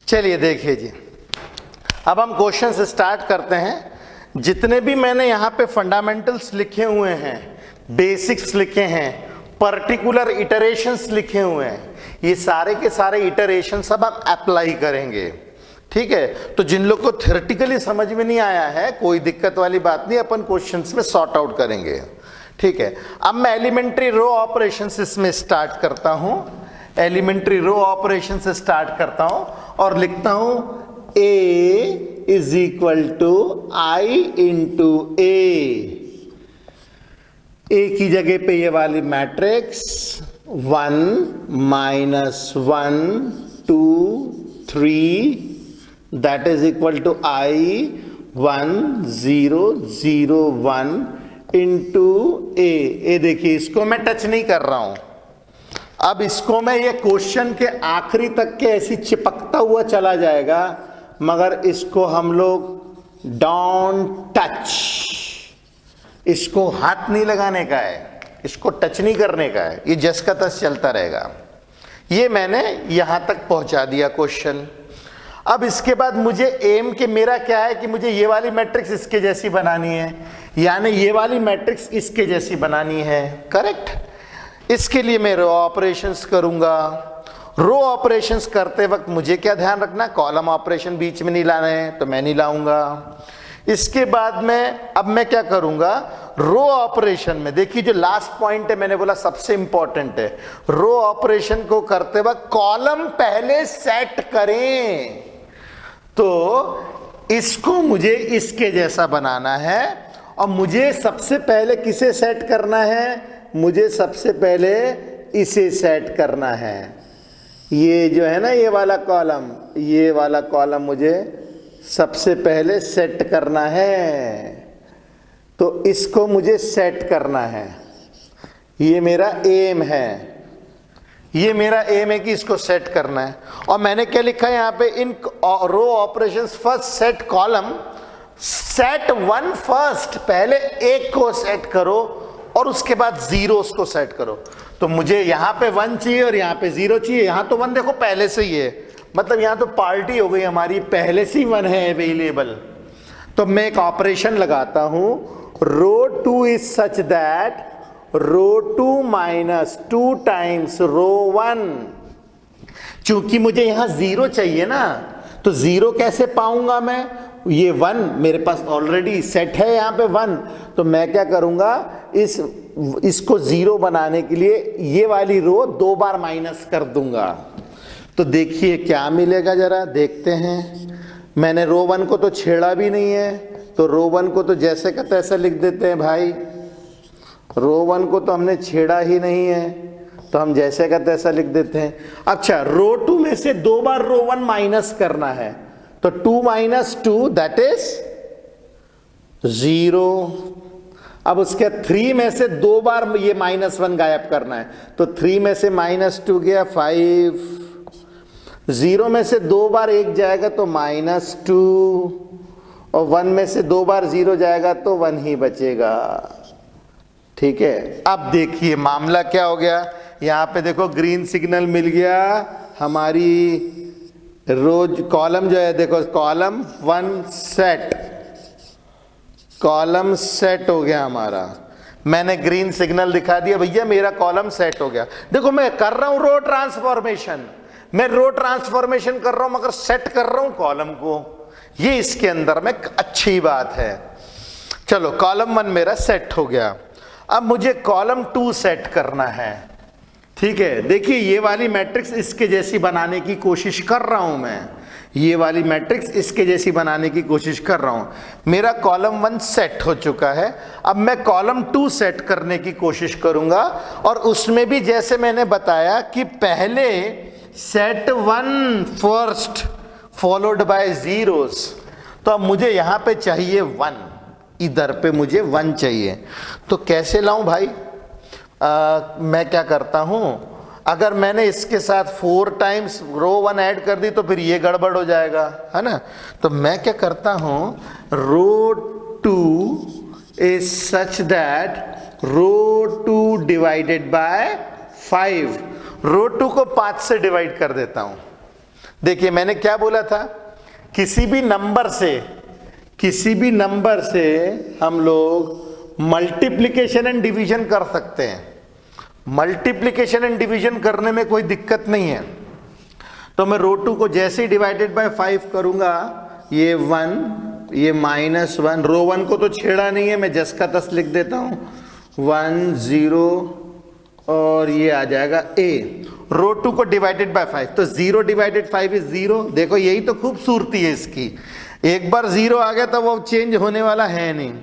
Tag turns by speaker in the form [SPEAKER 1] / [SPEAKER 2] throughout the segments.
[SPEAKER 1] चलिए देखिए जी, अब हम क्वेश्चन से स्टार्ट करते हैं। जितने भी मैंने यहाँ पे फंडामेंटल्स लिखे हुए हैं, बेसिक्स लिखे हैं, पर्टिकुलर इटरेशंस लिखे हुए हैं, ये सारे के सारे इटरेशन सब हम अप्लाई करेंगे। ठीक है, तो जिन लोग को थ्योरेटिकली समझ में नहीं आया है, कोई दिक्कत वाली बात नहीं, अपन क्वेश्चंस में सॉर्ट आउट करेंगे। ठीक है, अब मैं एलिमेंट्री रो ऑपरेशंस इसमें स्टार्ट करता हूं। एलिमेंट्री रो ऑपरेशन से स्टार्ट करता हूं और लिखता हूं A is equal to I into A की जगह पे ये वाली matrix 1 -1 2 3 that is equal to I 1 0 0 1 into A. देखिए, इसको मैं टच नहीं कर रहा हूं। अब इसको मैं ये क्वेश्चन के आखिरी तक के ऐसी चिपकता हुआ चला जाएगा, मगर इसको हम लोग डोंट टच, इसको हाथ नहीं लगाने का है, इसको टच नहीं करने का है, ये जस का तस चलता रहेगा। ये मैंने यहां तक पहुंचा दिया क्वेश्चन। अब इसके बाद मुझे एम के मेरा क्या है कि मुझे ये वाली मैट्रिक्स इसके जैसी बनानी है, यानी ये वाली मैट्रिक्स इसके जैसी बनानी है। करेक्ट। इसके लिए मैं रो ऑपरेशंस करूंगा। रो ऑपरेशंस करते वक्त मुझे क्या ध्यान रखना, कॉलम ऑपरेशन बीच में नहीं लाना है, तो मैं नहीं लाऊंगा। इसके बाद में अब मैं क्या करूंगा, रो ऑपरेशन में देखिए जो लास्ट पॉइंट है, मैंने बोला सबसे इंपॉर्टेंट है, रो ऑपरेशन को करते वक्त कॉलम पहले सेट करें। तो इसको मुझे इसके जैसा बनाना है और मुझे सबसे पहले किसे सेट करना है, मुझे सबसे पहले इसे सेट करना है। ये जो है ना, ये वाला कॉलम, ये वाला कॉलम मुझे सबसे पहले सेट करना है, तो इसको मुझे सेट करना है। ये मेरा एम है, ये मेरा एम है कि इसको सेट करना है। और मैंने क्या लिखा है यहाँ पे, इन row operations first set column, set 1 first, पहले एक को सेट करो और उसके बाद जीरोस को सेट करो। तो मुझे यहां पे 1 चाहिए और यहां पे 0 चाहिए। यहां तो 1 देखो पहले से ही है, मतलब यहां तो पार्टी हो गई हमारी, पहले से ही 1 है अवेलेबल। तो मैं एक ऑपरेशन लगाता हूं, row 2 is such that row 2 minus 2 times row 1। चूंकि मुझे यहां 0 चाहिए ना, तो 0 कैसे पाऊंगा मैं, ये 1 मेरे पास ऑलरेडी सेट है यहाँ पे 1, तो मैं क्या करूंगा, इसको 0 बनाने के लिए ये वाली रो 2 बार माइनस कर दूंगा। तो देखिए क्या मिलेगा, जरा देखते हैं। मैंने रो 1 को तो छेड़ा भी नहीं है, तो रो 1 को तो जैसे का तैसा लिख देते हैं भाई। रो 1 को तो हमने छेड़ा ही नहीं है, तो हम जैसे का तैसा लिख देते हैं। अच्छा, रो 2 में से 2 बार रो 1 माइनस करना है, तो 2 - 2 दैट इज 0। अब उसके 3 में से 2 बार ये -1 गायब करना है, तो 3 में से -2 गया 5, 0 में से 2 बार 1 जाएगा तो -2, और 1 में से 2 बार 0 जाएगा तो 1 ही बचेगा। ठीक है, अब देखिए मामला क्या हो गया, यहाँ पे देखो ग्रीन सिग्नल मिल गया, हमारी रोज कॉलम जो है, देखो कॉलम 1 सेट, कॉलम सेट हो गया हमारा। मैंने ग्रीन सिग्नल दिखा दिया, भैया मेरा कॉलम सेट हो गया। देखो मैं कर रहा हूं रो ट्रांसफॉर्मेशन, मैं रो ट्रांसफॉर्मेशन कर रहा हूं मगर सेट कर रहा हूं कॉलम को, ये इसके अंदर में अच्छी बात है। चलो कॉलम 1 मेरा सेट हो गया, अब मुझे कॉलम 2 सेट करना है। ठीक है, देखिए ये वाली मैट्रिक्स इसके जैसी बनाने की कोशिश कर रहा हूं मैं, ये वाली मैट्रिक्स इसके जैसी बनाने की कोशिश कर रहा हूं। मेरा कॉलम 1 सेट हो चुका है, अब मैं कॉलम 2 सेट करने की कोशिश करूंगा, और उसमें भी जैसे मैंने बताया कि पहले set 1 first followed by zeros. तो अब मुझे यहां पे चाहिए 1, इधर पे मुझे 1 चाहिए, तो कैसे लाऊं भाई, मैं क्या करता हूं, अगर मैंने इसके साथ 4 टाइम्स रो 1 ऐड कर दी तो फिर ये गड़बड़ हो जाएगा, है ना। तो मैं क्या करता हूं, row 2 is such that row 2 divided by 5, row 2 को 5 से डिवाइड कर देता हूं। देखिए मैंने क्या बोला था, किसी भी नंबर से हम लोग मल्टीप्लिकेशन एंड डिवीजन कर सकते हैं। मल्टीप्लिकेशन एंड डिवीजन करने में कोई दिक्कत नहीं है। तो मैं रो 2 को जैसे ही डिवाइडेड बाय 5 करूंगा, ये 1, ये -1, रो 1 को तो छेड़ा नहीं है, मैं जस का तस लिख देता हूं, 1 0 और ये आ जाएगा a। रो 2 को डिवाइडेड बाय 5, तो 0 डिवाइडेड 5 इज 0। देखो यही तो खूबसूरती है इसकी, एक बार 0 आ गया तो वो चेंज होने वाला है नहीं।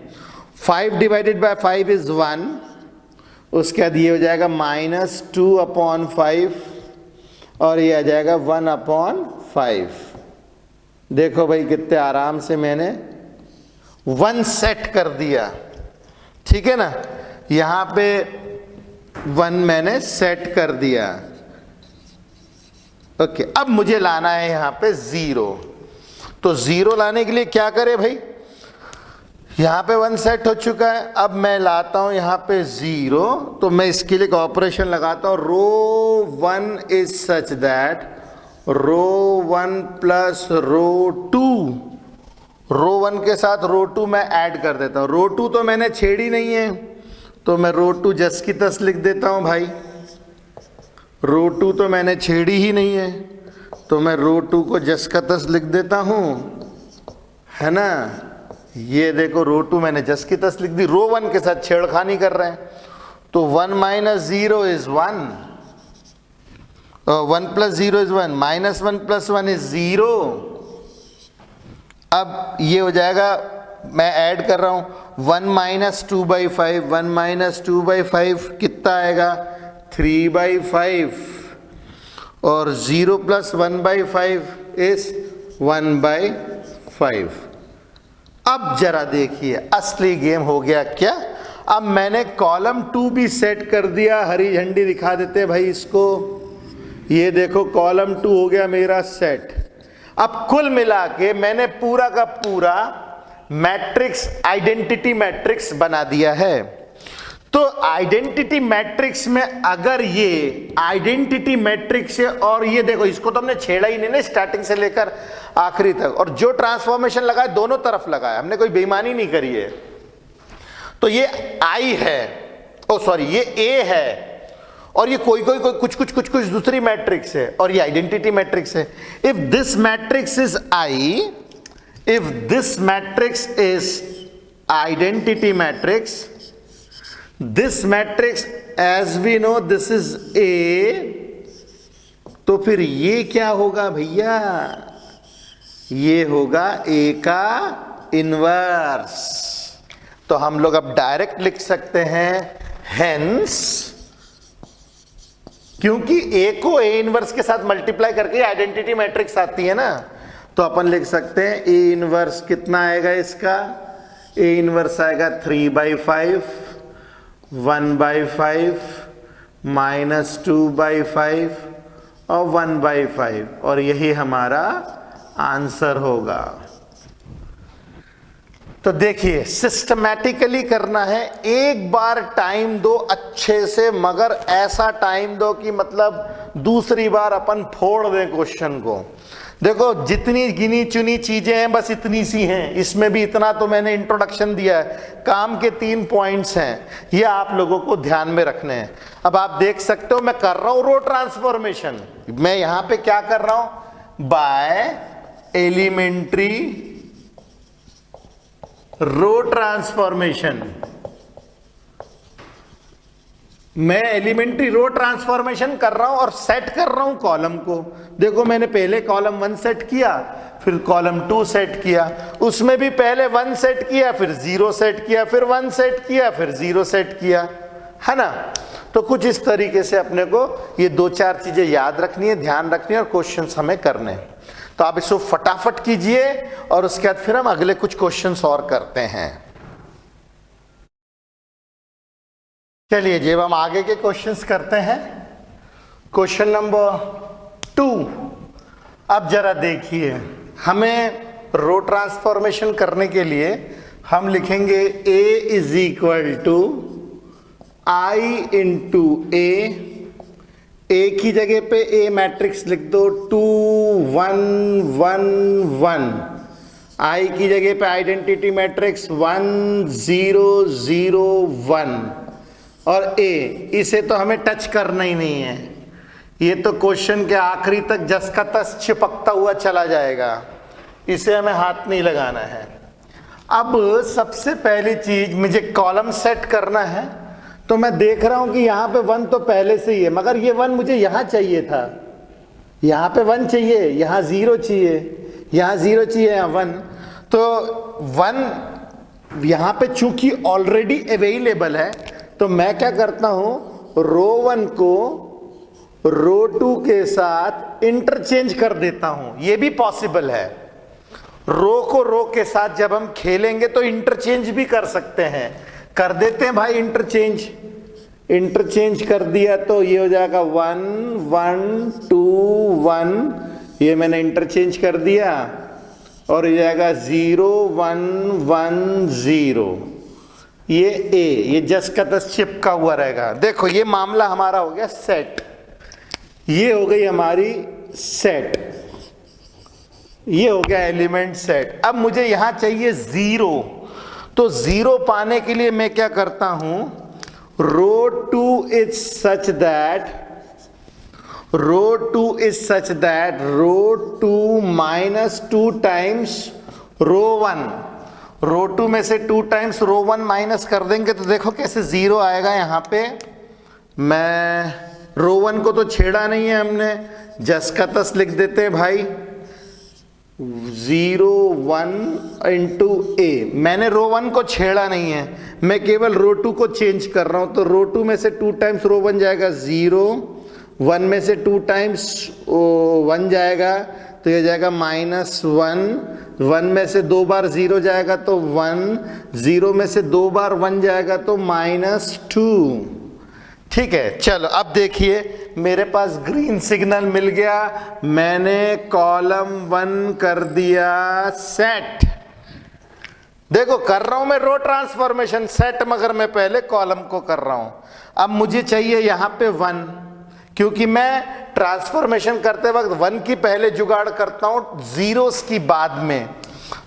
[SPEAKER 1] 5 डिवाइडेड बाय 5 इज 1, उसके बाद ये हो जाएगा -2/5 और ये आ जाएगा 1/5। देखो भाई कितने आराम से मैंने 1 सेट कर दिया, ठीक है ना। यहां पे 1 मैंने सेट कर दिया। ओके, अब मुझे लाना है यहां पे 0। तो 0 लाने के लिए क्या करें भाई, यहां पे 1 सेट हो चुका है, अब मैं लाता हूं यहां पे 0। तो मैं इसके लिए एक ऑपरेशन लगाता हूं, row 1 is such that row 1 plus row 2, row 1 के साथ रो 2 मैं ऐड कर देता हूं। रो 2 तो मैंने छेड़ी नहीं है, तो मैं रो 2 जस की तस लिख देता हूं भाई। रो 2 तो मैंने छेड़ी ही नहीं है, तो मैं रो 2 को जस का तस लिख देता हूं, है ना। ये देखो रो 2 मैंने जस की तस लिख दी, रो 1 के साथ छेड़खानी कर रहे हैं। तो 1 - 0 इज 1, 1 + 0 इज 1, -1 + 1 इज 0। अब ये हो जाएगा, मैं ऐड कर रहा हूं, 1 - 2/5, 1 - 2/5 कितना आएगा, 3/5 और 0 + 1/5 इज 1/5। अब जरा देखिए असली गेम हो गया क्या। अब मैंने कॉलम 2 भी सेट कर दिया, हरी झंडी दिखा देते भाई इसको। ये देखो कॉलम 2 हो गया मेरा सेट। अब कुल मिला के मैंने पूरा का पूरा मैट्रिक्स, आइडेंटिटी मैट्रिक्स बना दिया है। तो आइडेंटिटी मैट्रिक्स में अगर ये आइडेंटिटी मैट्रिक्स है, और ये देखो इसको तो हमने छेड़ा ही नहीं ना स्टार्टिंग से लेकर आखिरी तक, और जो ट्रांसफॉर्मेशन लगाया दोनों तरफ लगाया, हमने कोई बेईमानी नहीं करी है। तो ये I है, ओ सॉरी ये A है, और ये कोई कुछ दूसरी मैट्रिक्स है, और ये आइडेंटिटी मैट्रिक्स है। If this matrix is I, if this matrix is identity matrix, this matrix as we know this is A, तो फिर ये क्या होगा भैया, ये होगा A का इनवर्स। तो हम लोग अब डायरेक्ट लिख सकते हैं हेंस, क्योंकि A को A इनवर्स के साथ मल्टीप्लाई करके आइडेंटिटी मैट्रिक्स आती है ना, तो अपन लिख सकते हैं A इनवर्स कितना आएगा इसका, A इनवर्स आएगा 3/5, 1/5, -2/5 और 1/5, और यही हमारा आंसर होगा। तो देखिए सिस्टमैटिकली करना है, एक बार टाइम दो अच्छे से, मगर ऐसा टाइम दो कि मतलब दूसरी बार अपन फोड़ दें क्वेश्चन को। देखो जितनी गिनी चुनी चीजें हैं बस इतनी सी हैं, इसमें भी इतना तो मैंने इंट्रोडक्शन दिया है। काम के 3 पॉइंट्स हैं, ये आप लोगों को ध्यान में रखने हैं। अब आप देख सकते हो मैं कर रहा हूं रो ट्रांसफॉर्मेशन, मैं यहां पे क्या कर रहा हूं, बाय एलिमेंट्री रो ट्रांसफॉर्मेशन। मैं एलिमेंट्री रो ट्रांसफॉर्मेशन कर रहा हूं और सेट कर रहा हूं कॉलम को। देखो मैंने पहले कॉलम 1 सेट किया, फिर कॉलम 2 सेट किया, उसमें भी पहले 1 सेट किया, फिर 0 सेट किया, फिर 1 सेट किया, फिर 0 सेट किया, है ना। तो कुछ इस तरीके से अपने को ये 2-4 चीजें याद रखनी है, ध्यान रखनी है, और क्वेश्चंस हमें करने हैं। तो आप इसको फटाफट कीजिए और उसके बाद फिर हम अगले कुछ क्वेश्चंस और करते हैं। चलिए जब हम आगे के क्वेश्चंस करते हैं, क्वेश्चन नंबर 2। अब जरा देखिए, हमें रो ट्रांसफॉर्मेशन करने के लिए हम लिखेंगे A is equal to I into A, A की जगह पे A मैट्रिक्स लिख दो 2 1 1 1, आई की जगह पे आइडेंटिटी मैट्रिक्स 1 0 0 1 और ए, इसे तो हमें टच करना ही नहीं है, ये तो क्वेश्चन के आखिरी तक जस का तस चिपकता हुआ चला जाएगा, इसे हमें हाथ नहीं लगाना है। अब सबसे पहली चीज मुझे कॉलम सेट करना है, तो मैं देख रहा हूं कि यहां पे 1 तो पहले से ही है, मगर ये 1 मुझे यहां चाहिए था, यहां पे 1 चाहिए, यहां 0 चाहिए, यहां 0 चाहिए, यहां 1, तो 1 यहां पे चूंकि ऑलरेडी अवेलेबल है, तो मैं क्या करता हूं, रो 1 को रो 2 के साथ इंटरचेंज कर देता हूं। ये भी पॉसिबल है, रो को रो के साथ जब हम खेलेंगे तो इंटरचेंज भी कर सकते हैं, कर देते हैं भाई इंटरचेंज। इंटरचेंज कर दिया तो ये हो जाएगा 1 1 2 1, ये मैंने इंटरचेंज कर दिया, और ये जाएगा 0 1 1 0, ये ए, ये जस का तस चिपका हुआ रहेगा। देखो ये मामला हमारा हो गया सेट, ये हो गई हमारी सेट, ये हो गया एलिमेंट सेट। अब मुझे यहां चाहिए 0, तो 0 पाने के लिए मैं क्या करता हूं, row 2 is such that row 2 minus 2 times row 1, row 2 में से 2 टाइम्स रो 1 माइनस कर देंगे तो देखो कैसे 0 आएगा यहां पे। मैं रो 1 को तो छेड़ा नहीं है हमने, जस का तस लिख देते हैं भाई, 0 1 इंटू ए, मैंने रो 1 को छेड़ा नहीं है, मैं केवल रो 2 को चेंज कर रहा हूं, तो रो 2 में से 2 टाइम्स रो 1 जाएगा 0, 1 में से 2 टाइम्स 1 जाएगा तो ये जाएगा -1, 1 में से 2 बार 0 जाएगा तो 1, 0 में से 2 बार 1 जाएगा तो -2। ठीक है, चलो अब देखिए मेरे पास ग्रीन सिग्नल मिल गया, मैंने कॉलम 1 कर दिया सेट। देखो कर रहा हूं मैं रो ट्रांसफॉर्मेशन सेट, मगर मैं पहले कॉलम को कर रहा हूं। अब मुझे चाहिए यहां पे 1, क्योंकि मैं ट्रांसफॉर्मेशन करते वक्त 1 की पहले जुगाड़ करता हूं जीरोस की बाद में,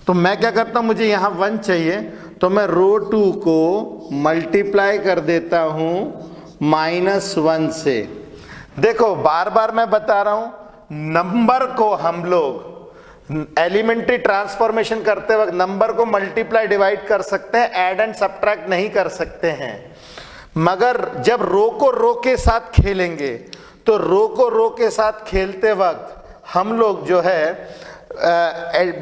[SPEAKER 1] तो मैं क्या करता हूं, मुझे यहां 1 चाहिए, तो मैं रो 2 को मल्टीप्लाई कर देता हूं -1 से। देखो बार बार मैं बता रहा हूं, नंबर को हम लोग एलिमेंट्री ट्रांसफॉर्मेशन करते वक्त नंबर को मल्टीप्लाई डिवाइड कर सकते हैं, ऐड एंड सब्ट्रैक्ट नहीं कर सकते हैं। मगर जब रो को रो के साथ खेलेंगे तो रो को रो के साथ खेलते वक्त हम लोग जो है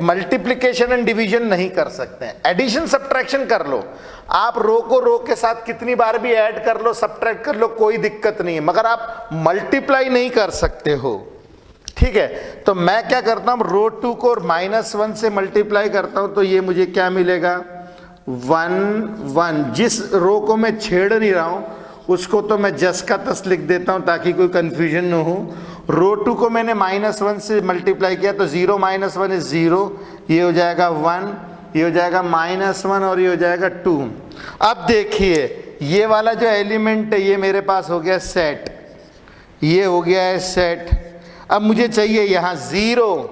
[SPEAKER 1] मल्टीप्लिकेशन एंड डिवीजन नहीं कर सकते हैं, एडिशन सब्ट्रैक्शन कर लो, आप रो को रो के साथ कितनी बार भी ऐड कर लो सब्ट्रैक्ट कर लो कोई दिक्कत नहीं है, मगर आप मल्टीप्लाई नहीं कर सकते हो। ठीक है, तो मैं क्या करता हूं, रो 2 को -1 से मल्टीप्लाई करता हूं, तो ये मुझे क्या मिलेगा 1 1, जिस रो को मैं छेड़ नहीं रहा हूं उसको तो मैं जस का तस लिख देता हूं ताकि कोई कंफ्यूजन न हो। रो 2 को मैंने -1 से मल्टीप्लाई किया तो 0 - 1 इज 0, ये हो जाएगा 1, ये हो जाएगा -1 और ये हो जाएगा 2। अब देखिए ये वाला जो एलिमेंट है ये मेरे पास हो गया सेट, ये हो गया है सेट। अब मुझे चाहिए यहाँ 0,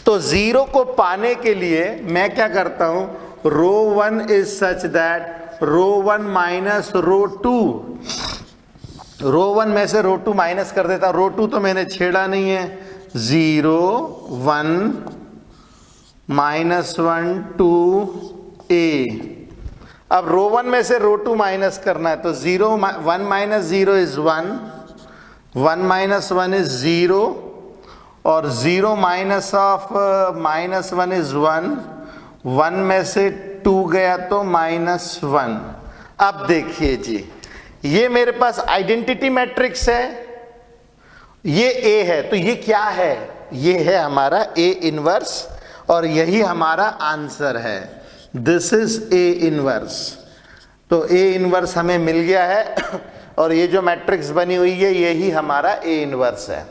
[SPEAKER 1] तो 0 को पाने के लिए मैं क्या करता हूँ, row 1 is such that row 1 minus row 2, row 1 में से रो 2 माइनस कर देता, रो 2 तो मैंने छेड़ा नहीं है, 0 1 -1 2 a। अब रो 1 में से रो 2 माइनस करना है तो 0 1 - 0 इज 1, 1 - 1 इज 0 और 0 माइनस ऑफ -1 इज 1, 1 में से 2 गया तो -1। अब देखिए जी ये मेरे पास आइडेंटिटी मैट्रिक्स है, ये A है, तो ये क्या है, ये है हमारा A इनवर्स और यही हमारा आंसर है, दिस इज A इनवर्स। तो A इनवर्स हमें मिल गया है और ये जो मैट्रिक्स बनी हुई है यही हमारा A इनवर्स है।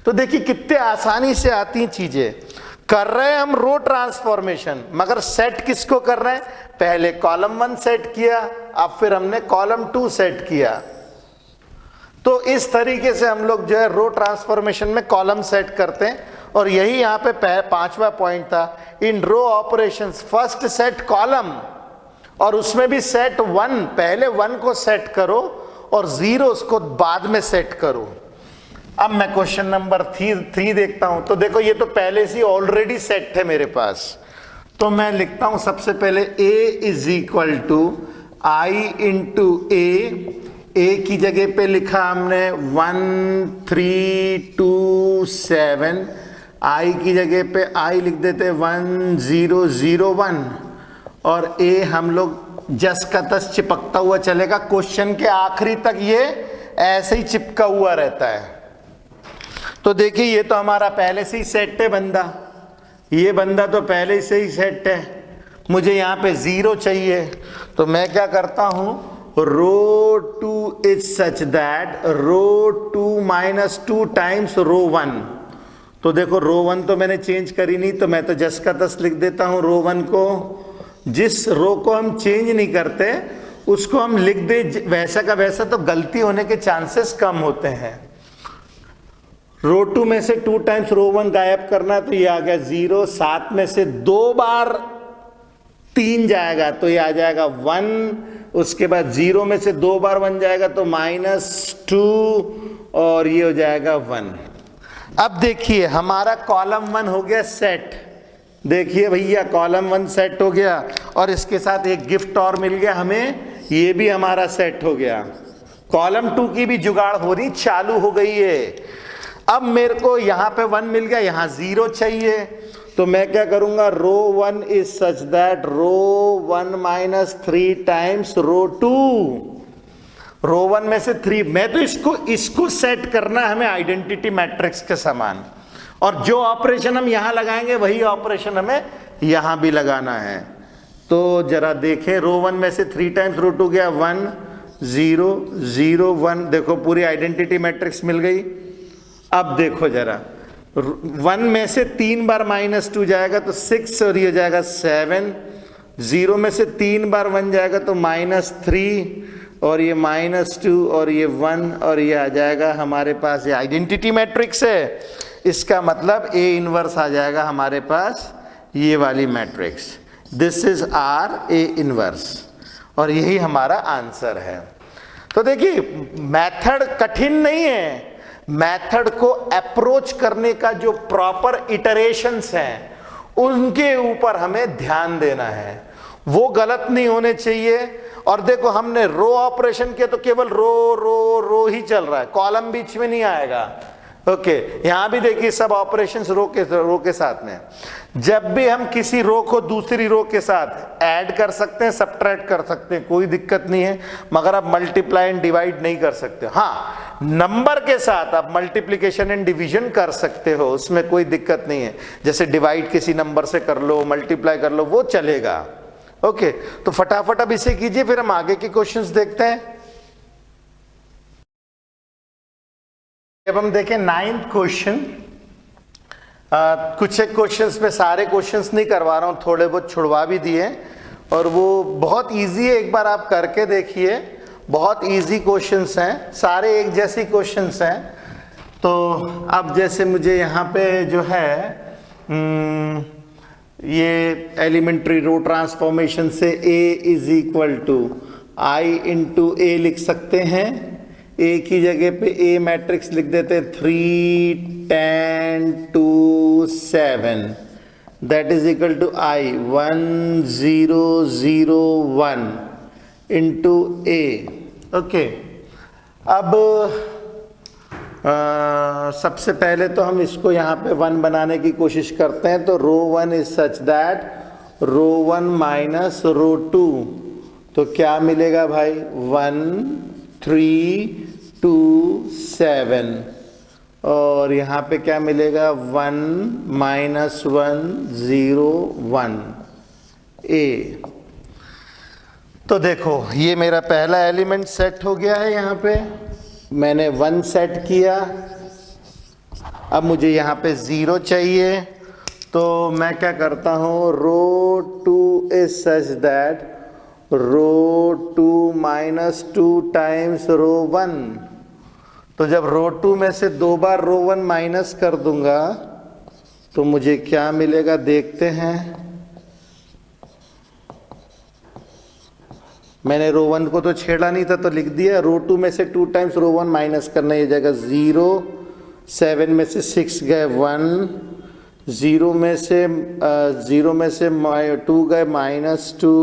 [SPEAKER 1] तो देखिए कितने आसानी से आती चीजें, कर रहे हैं हम रो ट्रांसफॉर्मेशन मगर सेट किसको कर रहे हैं, पहले कॉलम 1 सेट किया, अब फिर हमने कॉलम 2 सेट किया। तो इस तरीके से हम लोग जो है रो ट्रांसफॉर्मेशन में कॉलम सेट करते हैं। और यही यहाँ पे पांचवा पॉइंट था। इन row operations first set column, और उसमें भी सेट 1, पहले 1 को सेट करो और 0 को बाद में सेट करो। अब मैं क्वेश्चन नंबर 3 देखता हूं। तो देखो ये तो पहले से ऑलरेडी सेट है मेरे पास, तो मैं लिखता हूं सबसे पहले a is equal to I into A की जगह पे लिखा हमने 1 3 2 7, आई की जगह पे आई लिख देते 1 0 0 1, और a हम लोग जस का तस चिपकता हुआ चलेगा, क्वेश्चन के आखिरी तक ये ऐसे ही चिपका हुआ रहता है। तो देखिए ये तो हमारा पहले से ही सेट है बंदा, ये बंदा तो पहले से ही सेट है। मुझे यहाँ पे 0 चाहिए, तो मैं क्या करता हूँ, row 2 is such that row 2 minus 2 times row 1। तो देखो रो 1 तो मैंने चेंज करी नहीं, तो मैं तो जस का तस लिख देता हूँ रो 1 को। जिस रो को हम चेंज नहीं करते उसको हम लिख दे वैसा का वैसा, तो गलती होने के चांसेस कम होते हैं। रो 2 में से 2 टाइम्स रो 1 गायब करना, तो ये आ गया 0। 7 में से 2 बार 3 जाएगा तो ये आ जाएगा 1। उसके बाद 0 में से 2 बार 1 जाएगा तो -2, और ये हो जाएगा 1। अब देखिए हमारा कॉलम 1 हो गया सेट। देखिए भैया कॉलम 1 सेट हो गया, और इसके साथ एक गिफ्ट और मिल गया हमें, ये भी हमारा सेट हो गया। कॉलम 2 की भी जुगाड़ होनी चालू हो गई है। अब मेरे को यहाँ पे 1 मिल गया, यहाँ 0 चाहिए, तो मैं क्या करूंगा, row 1 is such that row 1 minus 3 times row 2। Row 1 में से 3, मैं तो इसको सेट करना है हमें आइडेंटिटी मैट्रिक्स के समान, और जो ऑपरेशन हम यहाँ लगाएंगे वही ऑपरेशन हमें यहाँ भी लगाना है। तो जरा देखें, रो 1 में से 3 टाइम्स रो 2 गया 1 0 0 1, देखो पूरी आइडेंटिटी मैट्रिक्स मिल गई। अब देखो जरा, 1 में से 3 बार -2 जाएगा तो 6, और ये हो जाएगा 7। 0 में से 3 बार 1 जाएगा तो -3, और ये -2, और ये 1, और ये आ जाएगा हमारे पास, ये आइडेंटिटी मैट्रिक्स है। इसका मतलब A इनवर्स आ जाएगा हमारे पास, ये वाली matrix. This is our A inverse, और यही हमारा आंसर है। तो देखिए मेथड कठिन नहीं है, मेथड को अप्रोच करने का जो प्रॉपर इटरेशंस हैं उनके ऊपर हमें ध्यान देना है, वो गलत नहीं होने चाहिए। और देखो हमने रो ऑपरेशन किया तो केवल रो रो रो ही चल रहा है, कॉलम बीच में नहीं आएगा। ओके, यहां भी देखिए सब ऑपरेशंस रो के साथ में। जब भी हम किसी रो को दूसरी रो के साथ ऐड कर सकते हैं, सब्ट्रैक्ट कर सकते हैं, कोई दिक्कत नहीं है, मगर आप मल्टीप्लाई एंड डिवाइड नहीं कर सकते। हाँ, नंबर के साथ आप मल्टीप्लिकेशन एंड डिवीजन कर सकते हो, उसमें कोई दिक्कत नहीं है। जैसे डिवाइड किसी नंबर से कर लो, मल्टीप्लाई कर लो, वो चलेगा। ओके, तो फटाफट अब इसे कीजिए, फिर हम आगे के क्वेश्चंस देखते हैं। अब हम देखें 9th क्वेश्चन। कुछ एक क्वेश्चंस में सारे क्वेश्चंस नहीं करवा रहा हूँ, थोड़े बहुत छुड़वा भी दिए, और वो बहुत इजी है, एक बार आप करके देखिए, बहुत इजी क्वेश्चंस हैं, सारे एक जैसी क्वेश्चंस हैं। तो अब जैसे मुझे यहाँ पे जो है ये एलिमेंट्री रो ट्रांसफॉर्मेशन से A is equal to I into A लिख सकते हैं। A की जगह पे A मैट्रिक्स लिख देते हैं 3 10 2 7, that is equal to I 1 0 0 1 into A। Okay, अब सबसे पहले तो हम इसको यहाँ पे 1 बनाने की कोशिश करते हैं। तो row 1 is such that row 1 minus row 2, तो क्या मिलेगा भाई, 1 3 2 7, और यहाँ पे क्या मिलेगा 1 -1 0 1 A। तो देखो ये मेरा पहला एलिमेंट सेट हो गया है, यहाँ पे मैंने 1 सेट किया। अब मुझे यहाँ पे 0 चाहिए, तो मैं क्या करता हूँ, row 2 is such that row 2 -2 times row 1। तो जब रो 2 में से 2 बार रो 1 माइनस कर दूंगा तो मुझे क्या मिलेगा देखते हैं। मैंने रो 1 को तो छेड़ा नहीं था तो लिख दिया, रो 2 में से 2 टाइम्स रो 1 माइनस करना, ये जाएगा 0, 7 में से 6 गए 1, 0 में से 2 गए -2,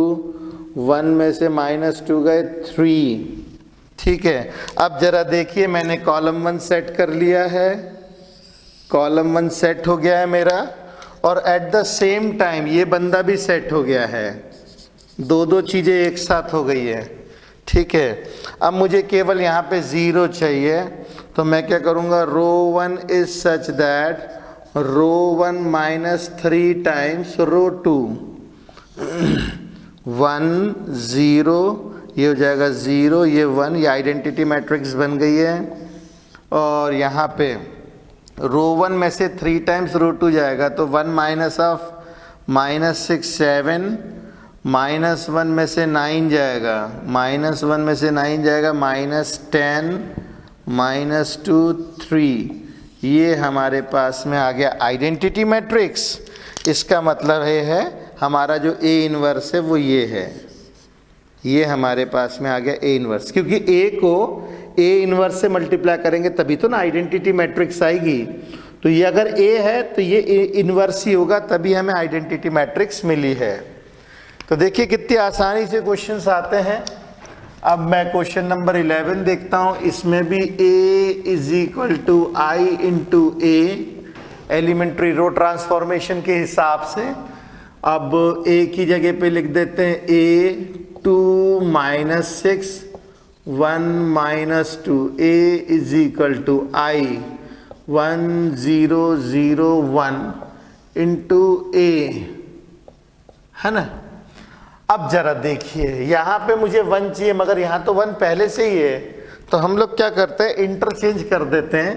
[SPEAKER 1] 1 में से -2 गए 3। ठीक है, अब जरा देखिए मैंने कॉलम 1 सेट कर लिया है, कॉलम 1 सेट हो गया है मेरा, और एट द सेम टाइम ये बंदा भी सेट हो गया है, दो चीज़ें एक साथ हो गई है। ठीक है, अब मुझे केवल यहाँ पे 0 चाहिए, तो मैं क्या करूँगा, row 1 is such that row 1 minus 3 times row 2, 1 0, ये हो जाएगा 0, ये 1, ये आइडेंटिटी मैट्रिक्स बन गई है। और यहाँ पे रो 1 में से 3 टाइम्स रो 2 जाएगा, तो 1 माइनस ऑफ -6 7, -1 में से 9 जाएगा, -1 में से 9 जाएगा, -10, -2 3, ये हमारे पास में आ गया आइडेंटिटी मैट्रिक्स। इसका मतलब है हमारा जो ए इनवर्स है वो ये है, ये हमारे पास में आ गया ए इनवर्स, क्योंकि ए को ए इनवर्स से मल्टीप्लाई करेंगे तभी तो ना आइडेंटिटी मैट्रिक्स आएगी। तो ये अगर ए है तो ये ए इनवर्स ही होगा, तभी हमें आइडेंटिटी मैट्रिक्स मिली है। तो देखिए कितनी आसानी से क्वेश्चंस आते हैं। अब मैं क्वेश्चन नंबर 11 देखता हूँ, इसमें भी a is equal to I into A, elementary row transformation के हिसाब से। अब a की जगह पे लिख देते हैं a 2 - 6 1 - 2, a is equal to I 1 0 0 1 into a, है ना। अब जरा देखिए यहाँ पे मुझे 1 चाहिए, मगर यहाँ तो 1 पहले से ही है, तो हम लोग क्या करते हैं, इंटरचेंज कर देते हैं,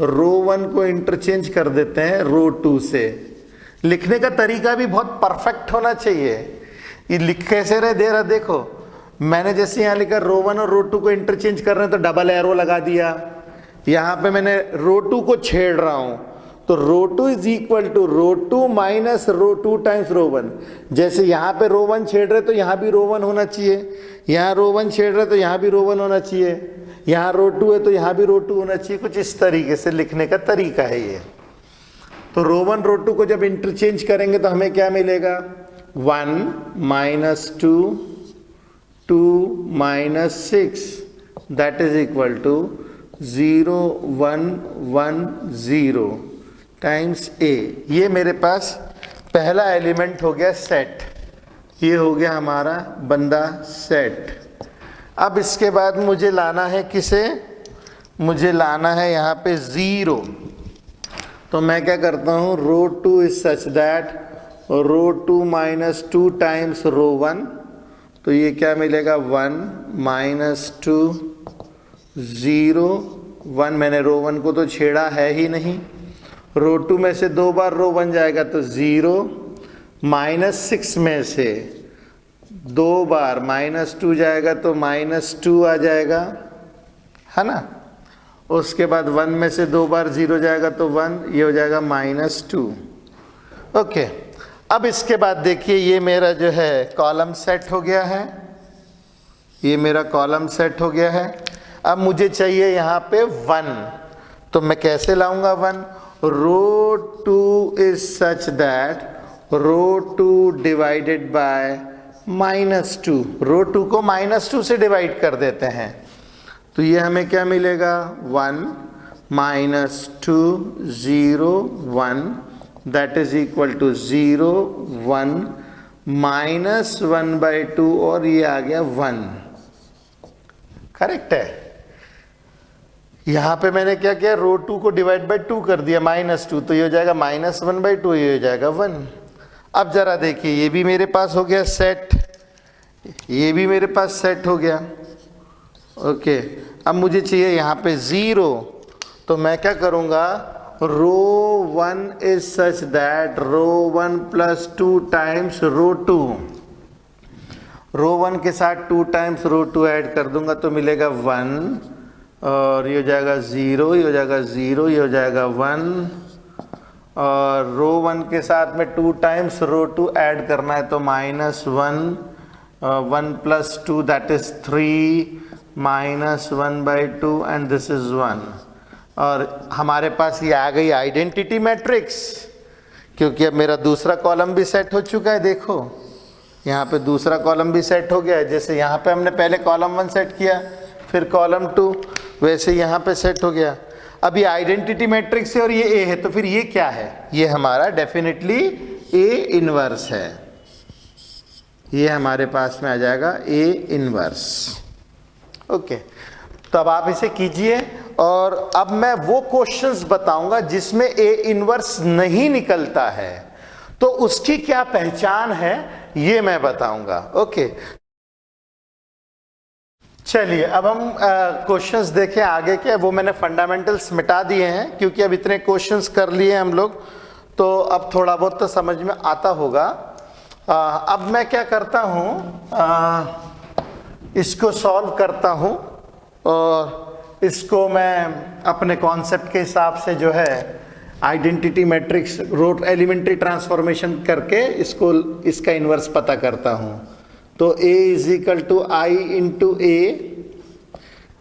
[SPEAKER 1] रो 1 को इंटरचेंज कर देते हैं रो 2 से। लिखने का तरीका भी बहुत परफेक्ट होना चाहिए। ये लिख कैसे रहे दे रहा, देखो मैंने जैसे यहाँ लिखा रो 1 और रो 2 को इंटरचेंज कर रहे हैं तो डबल एरो लगा दिया। यहाँ पे मैंने रो 2 को छेड़ रहा हूँ, तो row 2 is equal to row 2 minus row 2 times row 1। जैसे यहाँ पे रो 1 छेड़ रहे तो यहाँ भी रो 1 होना चाहिए, यहाँ रो 1 छेड़ रहे तो यहाँ भी रो 1 होना चाहिए, यहाँ रो 2 है तो यहाँ भी रो 2 होना चाहिए। कुछ इस तरीके से लिखने का तरीका है ये। तो रो 1 रो 2 को जब इंटरचेंज करेंगे तो हमें क्या मिलेगा, 1 - 2 2 - 6 that is equal to 0 1 1 0 times a। ये मेरे पास पहला एलिमेंट हो गया सेट, ये हो गया हमारा बंदा सेट। अब इसके बाद मुझे लाना है किसे, मुझे लाना है यहाँ पे 0। तो मैं क्या करता हूँ, row 2 is such that row 2 - 2 times row 1, तो ये क्या मिलेगा, 1 - 2 0 1, मैंने रो 1 को तो छेड़ा है ही नहीं, रो 2 में से 2 बार रो 1 जाएगा तो 0, -6 में से 2 बार -2 जाएगा तो -2 आ जाएगा, है ना। उसके बाद 1 में से 2 बार 0 जाएगा तो 1, ये हो जाएगा -2। ओके, अब इसके बाद देखिए ये मेरा जो है कॉलम सेट हो गया है, ये मेरा कॉलम सेट हो गया है। अब मुझे चाहिए यहाँ पे 1, तो मैं कैसे लाऊंगा 1, row 2 is such that row 2 divided by -2, row 2 को -2 से डिवाइड कर देते हैं, तो ये हमें क्या मिलेगा, 1 - 2 0 1 दैट इज इक्वल टू 0 1 -1/2, और ये आ गया 1। करेक्ट है। यहाँ पे मैंने क्या किया, रो 2 को डिवाइड बाय 2 कर दिया, -2, तो ये हो जाएगा -1/2, ये हो जाएगा 1। अब जरा देखिए ये भी मेरे पास हो गया सेट, ये भी मेरे पास सेट हो गया। ओके, अब मुझे चाहिए यहाँ पे 0, तो मैं क्या करूँगा, row 1 is such that row 1 + 2 times row 2, row 1 के साथ 2 टाइम्स रो 2 ऐड कर दूंगा तो मिलेगा 1, और ये हो जाएगा 0, ये हो जाएगा 0, ये हो जाएगा 1, और रो 1 के साथ में 2 टाइम्स रो 2 ऐड करना है, तो -1 1 + 2 that is 3 -1/2 and this is 1। और हमारे पास ये आ गई आइडेंटिटी मैट्रिक्स, क्योंकि अब मेरा दूसरा कॉलम भी सेट हो चुका है। देखो यहाँ पे दूसरा कॉलम भी सेट हो गया है। जैसे यहाँ पे हमने पहले कॉलम 1 सेट किया, फिर कॉलम 2, वैसे यहाँ पे सेट हो गया। अब ये आइडेंटिटी मैट्रिक्स है और ये ए है, तो फिर ये क्या है? ये हमारा डेफिनेटली ए इनवर्स है। ये हमारे पास में आ जाएगा ए इनवर्स। ओके, तो अब आप इसे कीजिए और अब मैं वो क्वेश्चंस बताऊंगा जिसमें ए इनवर्स नहीं निकलता है, तो उसकी क्या पहचान है ये मैं बताऊंगा। ओके, चलिए अब हम क्वेश्चंस देखें आगे के। वो मैंने फंडामेंटल्स मिटा दिए हैं, क्योंकि अब इतने क्वेश्चंस कर लिए हम लोग, तो अब थोड़ा बहुत तो समझ में आता होगा। अब मैं क्या करता हूँ, इसको सॉल्व करता हूँ और इसको मैं अपने कॉन्सेप्ट के हिसाब से जो है आइडेंटिटी मैट्रिक्स रोट एलिमेंट्री ट्रांसफॉर्मेशन करके इसका इन्वर्स पता करता हूँ। तो A = I ×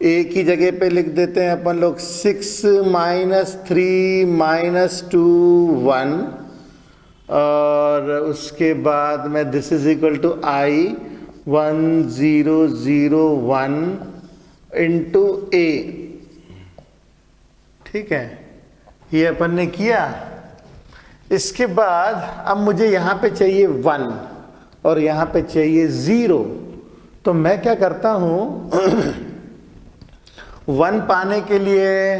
[SPEAKER 1] A की जगह पे लिख देते हैं अपन लोग 6 - 3 - 2 1, और उसके बाद में this is equal to I 1 0 0 1 × A। ठीक है, ये अपन ने किया। इसके बाद अब मुझे यहाँ पे चाहिए 1 और यहाँ पे चाहिए 0, तो मैं क्या करता हूँ 1 पाने के लिए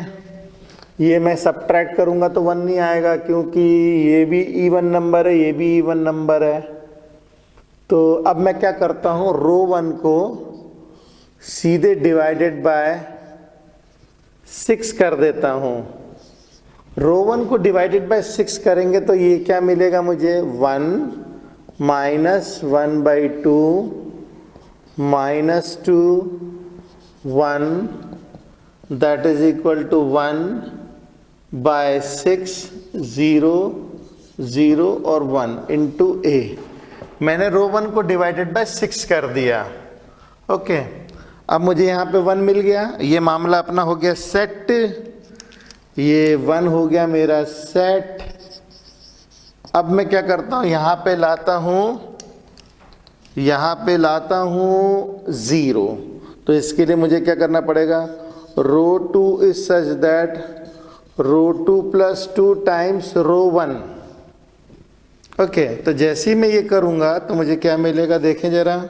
[SPEAKER 1] ये मैं सब्ट्रैक्ट करूँगा तो 1 नहीं आएगा, क्योंकि ये भी इवन नंबर है, ये भी इवन नंबर है। तो अब मैं क्या करता हूँ, रो 1 को सीधे डिवाइडेड बाय 6 कर देता हूँ। रो 1 को डिवाइडेड बाय 6 करेंगे तो ये क्या मिलेगा मुझे, 1 - 1/2 -2 1 दैट इज इक्वल टू 1/6 0 0 और 1 × A। मैंने रो 1 को डिवाइडेड बाय 6 कर दिया। ओके, अब मुझे यहाँ पे 1 मिल गया। ये मामला अपना हो गया सेट, ये 1 हो गया मेरा सेट। अब मैं क्या करता हूँ, यहाँ पे लाता हूँ 0। तो इसके लिए मुझे क्या करना पड़ेगा, row 2 is such that row 2 + 2 times row 1। Okay, तो जैसे ही मैं ये करूँगा तो मुझे क्या मिलेगा, देखें जरा,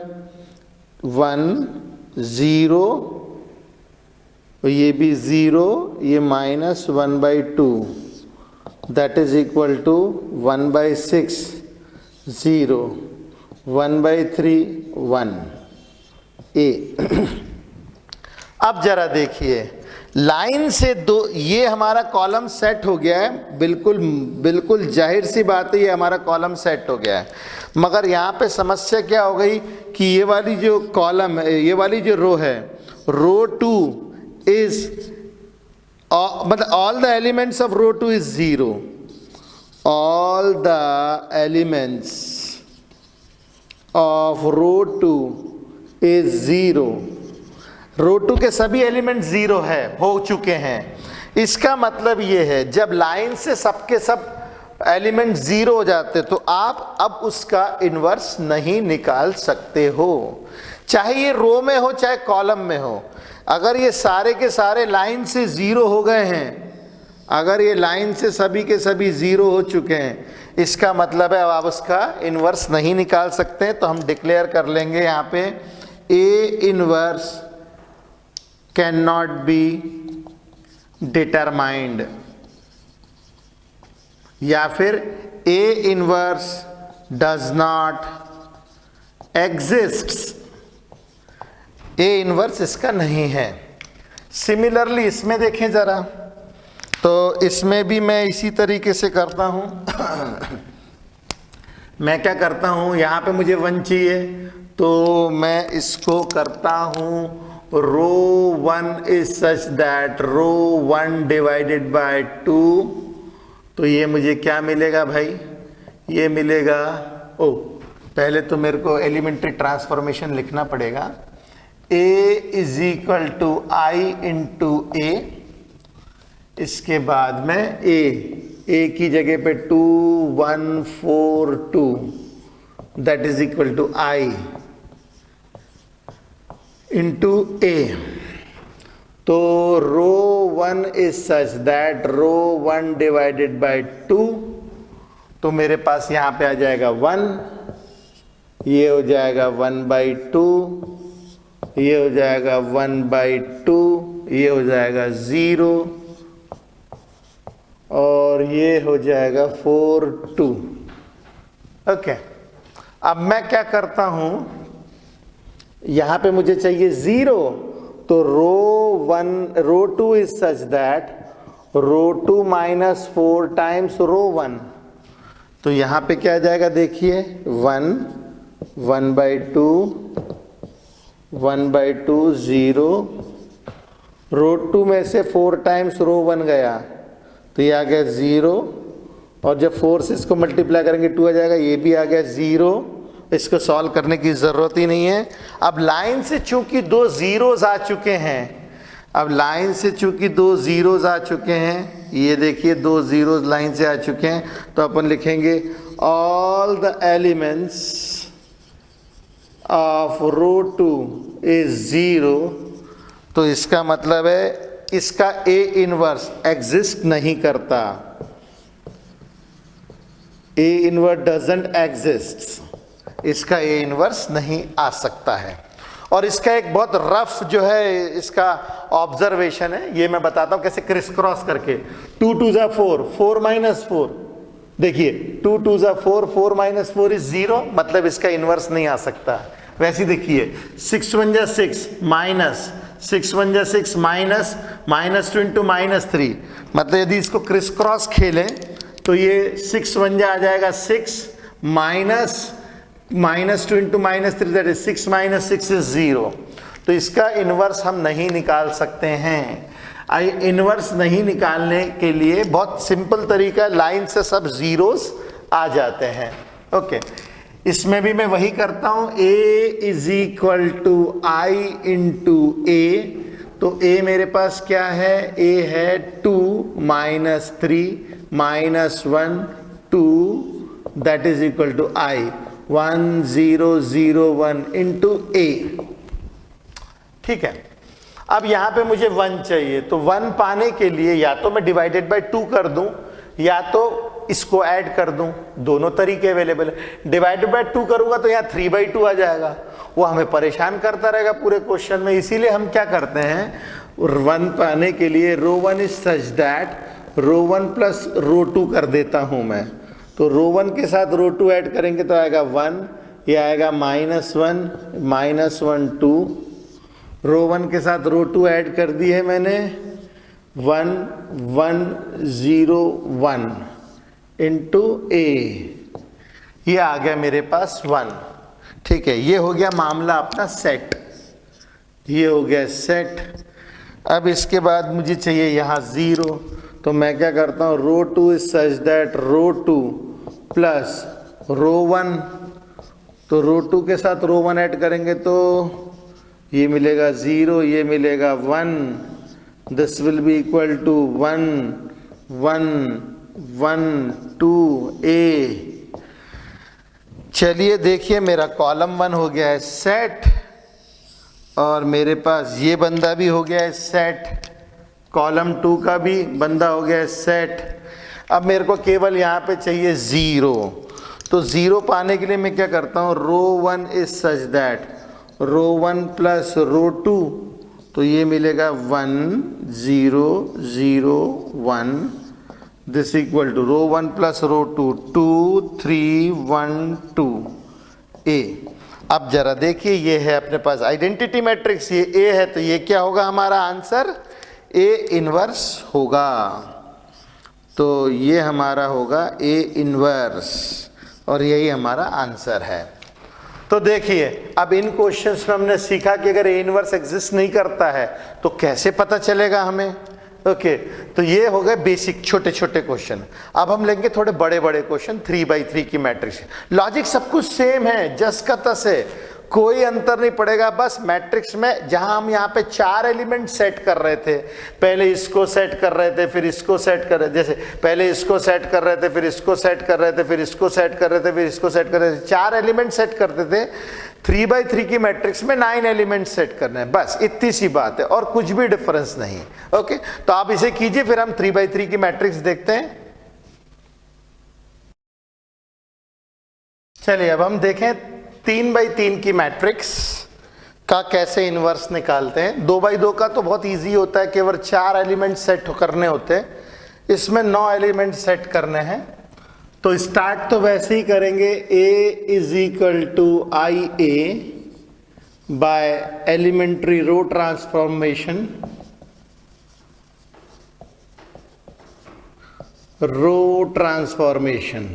[SPEAKER 1] 1 0, ये भी 0, ये -1/2 that is equal to 1/6 0 1/3 1 A। अब जरा देखिए, लाइन से दो, ये हमारा कॉलम सेट हो गया है, बिल्कुल जाहिर सी बात है, ये हमारा कॉलम सेट हो गया है। मगर यहाँ पे समस्या क्या हो गई कि ये वाली जो कॉलम है, ये वाली जो रो है, रो 2 इज मतलब all the elements of row 2 is 0, all the elements of row 2 is 0। Row 2 के सभी एलिमेंट 0 हो चुके हैं। इसका मतलब ये है, जब लाइन से सबके सब एलिमेंट 0 हो जाते तो आप अब उसका इन्वर्स नहीं निकाल सकते हो, चाहे ये रो में हो चाहे कॉलम में हो। अगर ये सारे के सारे लाइन से 0 हो गए हैं, अगर ये लाइन से सभी के सभी 0 हो चुके हैं, इसका मतलब है अब आप उसका इन्वर्स नहीं निकाल सकते। तो हम डिक्लेयर कर लेंगे यहाँ पे A inverse can not be determined, या फिर A inverse does not exist. A inverse इसका नहीं है। सिमिलरली इसमें देखें जरा, तो इसमें भी मैं इसी तरीके से करता हूँ। मैं क्या करता हूँ, यहाँ पे मुझे 1 चाहिए तो मैं इसको करता हूँ row 1 is such that row 1 divided by 2, तो ये मुझे क्या मिलेगा भाई, ये मिलेगा, ओ पहले तो मेरे को एलिमेंट्री ट्रांसफॉर्मेशन लिखना पड़ेगा। A is equal to I into A, इसके बाद में a की जगह पे 2 1 4 2 that is equal to I into a। तो row 1 is such that row 1 divided by 2, तो मेरे पास यहां पे आ जाएगा 1, ये हो जाएगा 1/2, ये हो जाएगा 1/2, ये हो जाएगा 0 और ये हो जाएगा 4/2। ओके, अब मैं क्या करता हूं, यहां पे मुझे चाहिए 0, तो row 2 is such that row 2 minus 4 times row 1, तो यहां पे क्या आ जाएगा देखिए 1 1/2 1/2 0, रो 2 में से 4 टाइम्स रो 1 गया तो ये आ गया 0, और जब 4 से इसको मल्टीप्लाई करेंगे 2 आ जाएगा, ये भी आ गया 0। इसको सॉल्व करने की ज़रूरत ही नहीं है। अब लाइन से चूंकि 2 ज़ीरोज़ आ चुके हैं, अब लाइन से चूंकि 2 ज़ीरोज़ आ चुके हैं, ये देखिए 2 ज़ीरोज़ लाइन से आ चुके हैं, तो अपन लिखेंगे all the elements of row 2 is 0। तो इसका मतलब है इसका A इनवर्स एग्जिस्ट नहीं करता, A इनवर्स डजंट एग्जिस्ट, इसका A इनवर्स नहीं आ सकता है। और इसका एक बहुत रफ जो है इसका ऑब्जर्वेशन है, ये मैं बताता हूं कैसे क्रिस क्रॉस करके। 2 2 जा 4, 4 माइनस 4, देखिए 2 2 जा 4, 4 माइनस 4 इज 0, मतलब इसका इनवर्स नहीं आ सकता। वैसे देखिए 6 1 जा 6 माइनस 6 1 जा 6 माइनस -2 इंटू -3, मतलब यदि इसको क्रिस क्रॉस खेलें तो ये 6 1 जा आ जाएगा 6 -2 इंटू -3 दैट इज 6 - 6 इज 0। तो इसका इनवर्स हम नहीं निकाल सकते हैं। इनवर्स नहीं निकालने के लिए बहुत सिंपल तरीका, लाइन से सब जीरोस आ जाते हैं। ओके, इसमें भी मैं वही करता हूं, a is equal to I into A. तो a मेरे पास क्या है, a है 2 - 3 -1 2 that is equal to I 1 0 0 1 into a। ठीक है, अब यहां पे मुझे 1 चाहिए, तो 1 पाने के लिए या तो मैं डिवाइडेड बाय 2 कर दूं या तो इसको ऐड कर दूं, दोनों तरीके अवेलेबल है। डिवाइडेड बाय 2 करूंगा तो यहाँ 3/2 आ जाएगा, वो हमें परेशान करता रहेगा पूरे क्वेश्चन में। इसीलिए हम क्या करते हैं, 1 पाने के लिए row 1 is such that row 1 plus row 2 कर देता हूं मैं। तो रो 1 के साथ रो 2 ऐड करेंगे तो आएगा 1, ये आएगा -1 2। रो 1 के साथ रो 2 ऐड कर दी है मैंने, 1 1 0 1 इंटू a, ये आ गया मेरे पास 1। ठीक है, ये हो गया मामला अपना सेट, ये हो गया सेट। अब इसके बाद मुझे चाहिए यहाँ 0, तो मैं क्या करता हूँ, row 2 is such that row 2 plus row 1, तो रो 2 के साथ रो 1 ऐड करेंगे तो ये मिलेगा 0, ये मिलेगा 1, this will be equal to 1 1 1 2 a। चलिए देखिए मेरा कॉलम 1 हो गया है सेट, और मेरे पास ये बंदा भी हो गया है सेट, कॉलम 2 का भी बंदा हो गया है सेट। अब मेरे को केवल यहाँ पे चाहिए 0, तो 0 पाने के लिए मैं क्या करता हूँ, row 1 is such that row 1 plus row 2, तो ये मिलेगा 1 0 0 1, this equal to row 1 plus row 2 2 3 1 2 a। अब जरा देखिए, ये है अपने पास आइडेंटिटी मैट्रिक्स, ये a है, तो ये क्या होगा हमारा आंसर, a इनवर्स होगा। तो ये हमारा होगा a इनवर्स, और यही हमारा आंसर है। तो देखिए अब इन क्वेश्चंस में हमने सीखा कि अगर ए इनवर्स एग्जिस्ट नहीं करता है तो कैसे पता चलेगा हमें। ओके तो ये हो गए बेसिक छोटे छोटे क्वेश्चन। अब हम लेंगे थोड़े बड़े बड़े क्वेश्चन 3x3 की मैट्रिक्स। लॉजिक सब कुछ सेम है, जस का तस है, कोई अंतर नहीं पड़ेगा। बस मैट्रिक्स में जहां हम यहाँ पे 4 एलिमेंट सेट कर रहे थे, पहले इसको सेट कर रहे थे, फिर इसको सेट कर रहे थे, जैसे पहले इसको सेट कर रहे थे, फिर इसको सेट कर रहे थे, फिर इसको सेट कर रहे थे, फिर इसको सेट कर रहे थे, 4 एलिमेंट सेट करते थे। 3x3 की मैट्रिक्स में 9 एलिमेंट सेट करने हैं, बस इतनी सी बात है और कुछ भी डिफरेंस नहीं। ओके तो आप इसे कीजिए, फिर हम 3x3 की मैट्रिक्स देखते हैं। चलिए अब हम देखें 3x3 की मैट्रिक्स का कैसे इनवर्स निकालते हैं। 2x2 का तो बहुत इजी होता है, केवल 4 एलिमेंट सेट करने होते हैं, इसमें 9 एलिमेंट सेट करने हैं। तो स्टार्ट तो वैसे ही करेंगे, A is equal to I A by elementary row transformation, row transformation.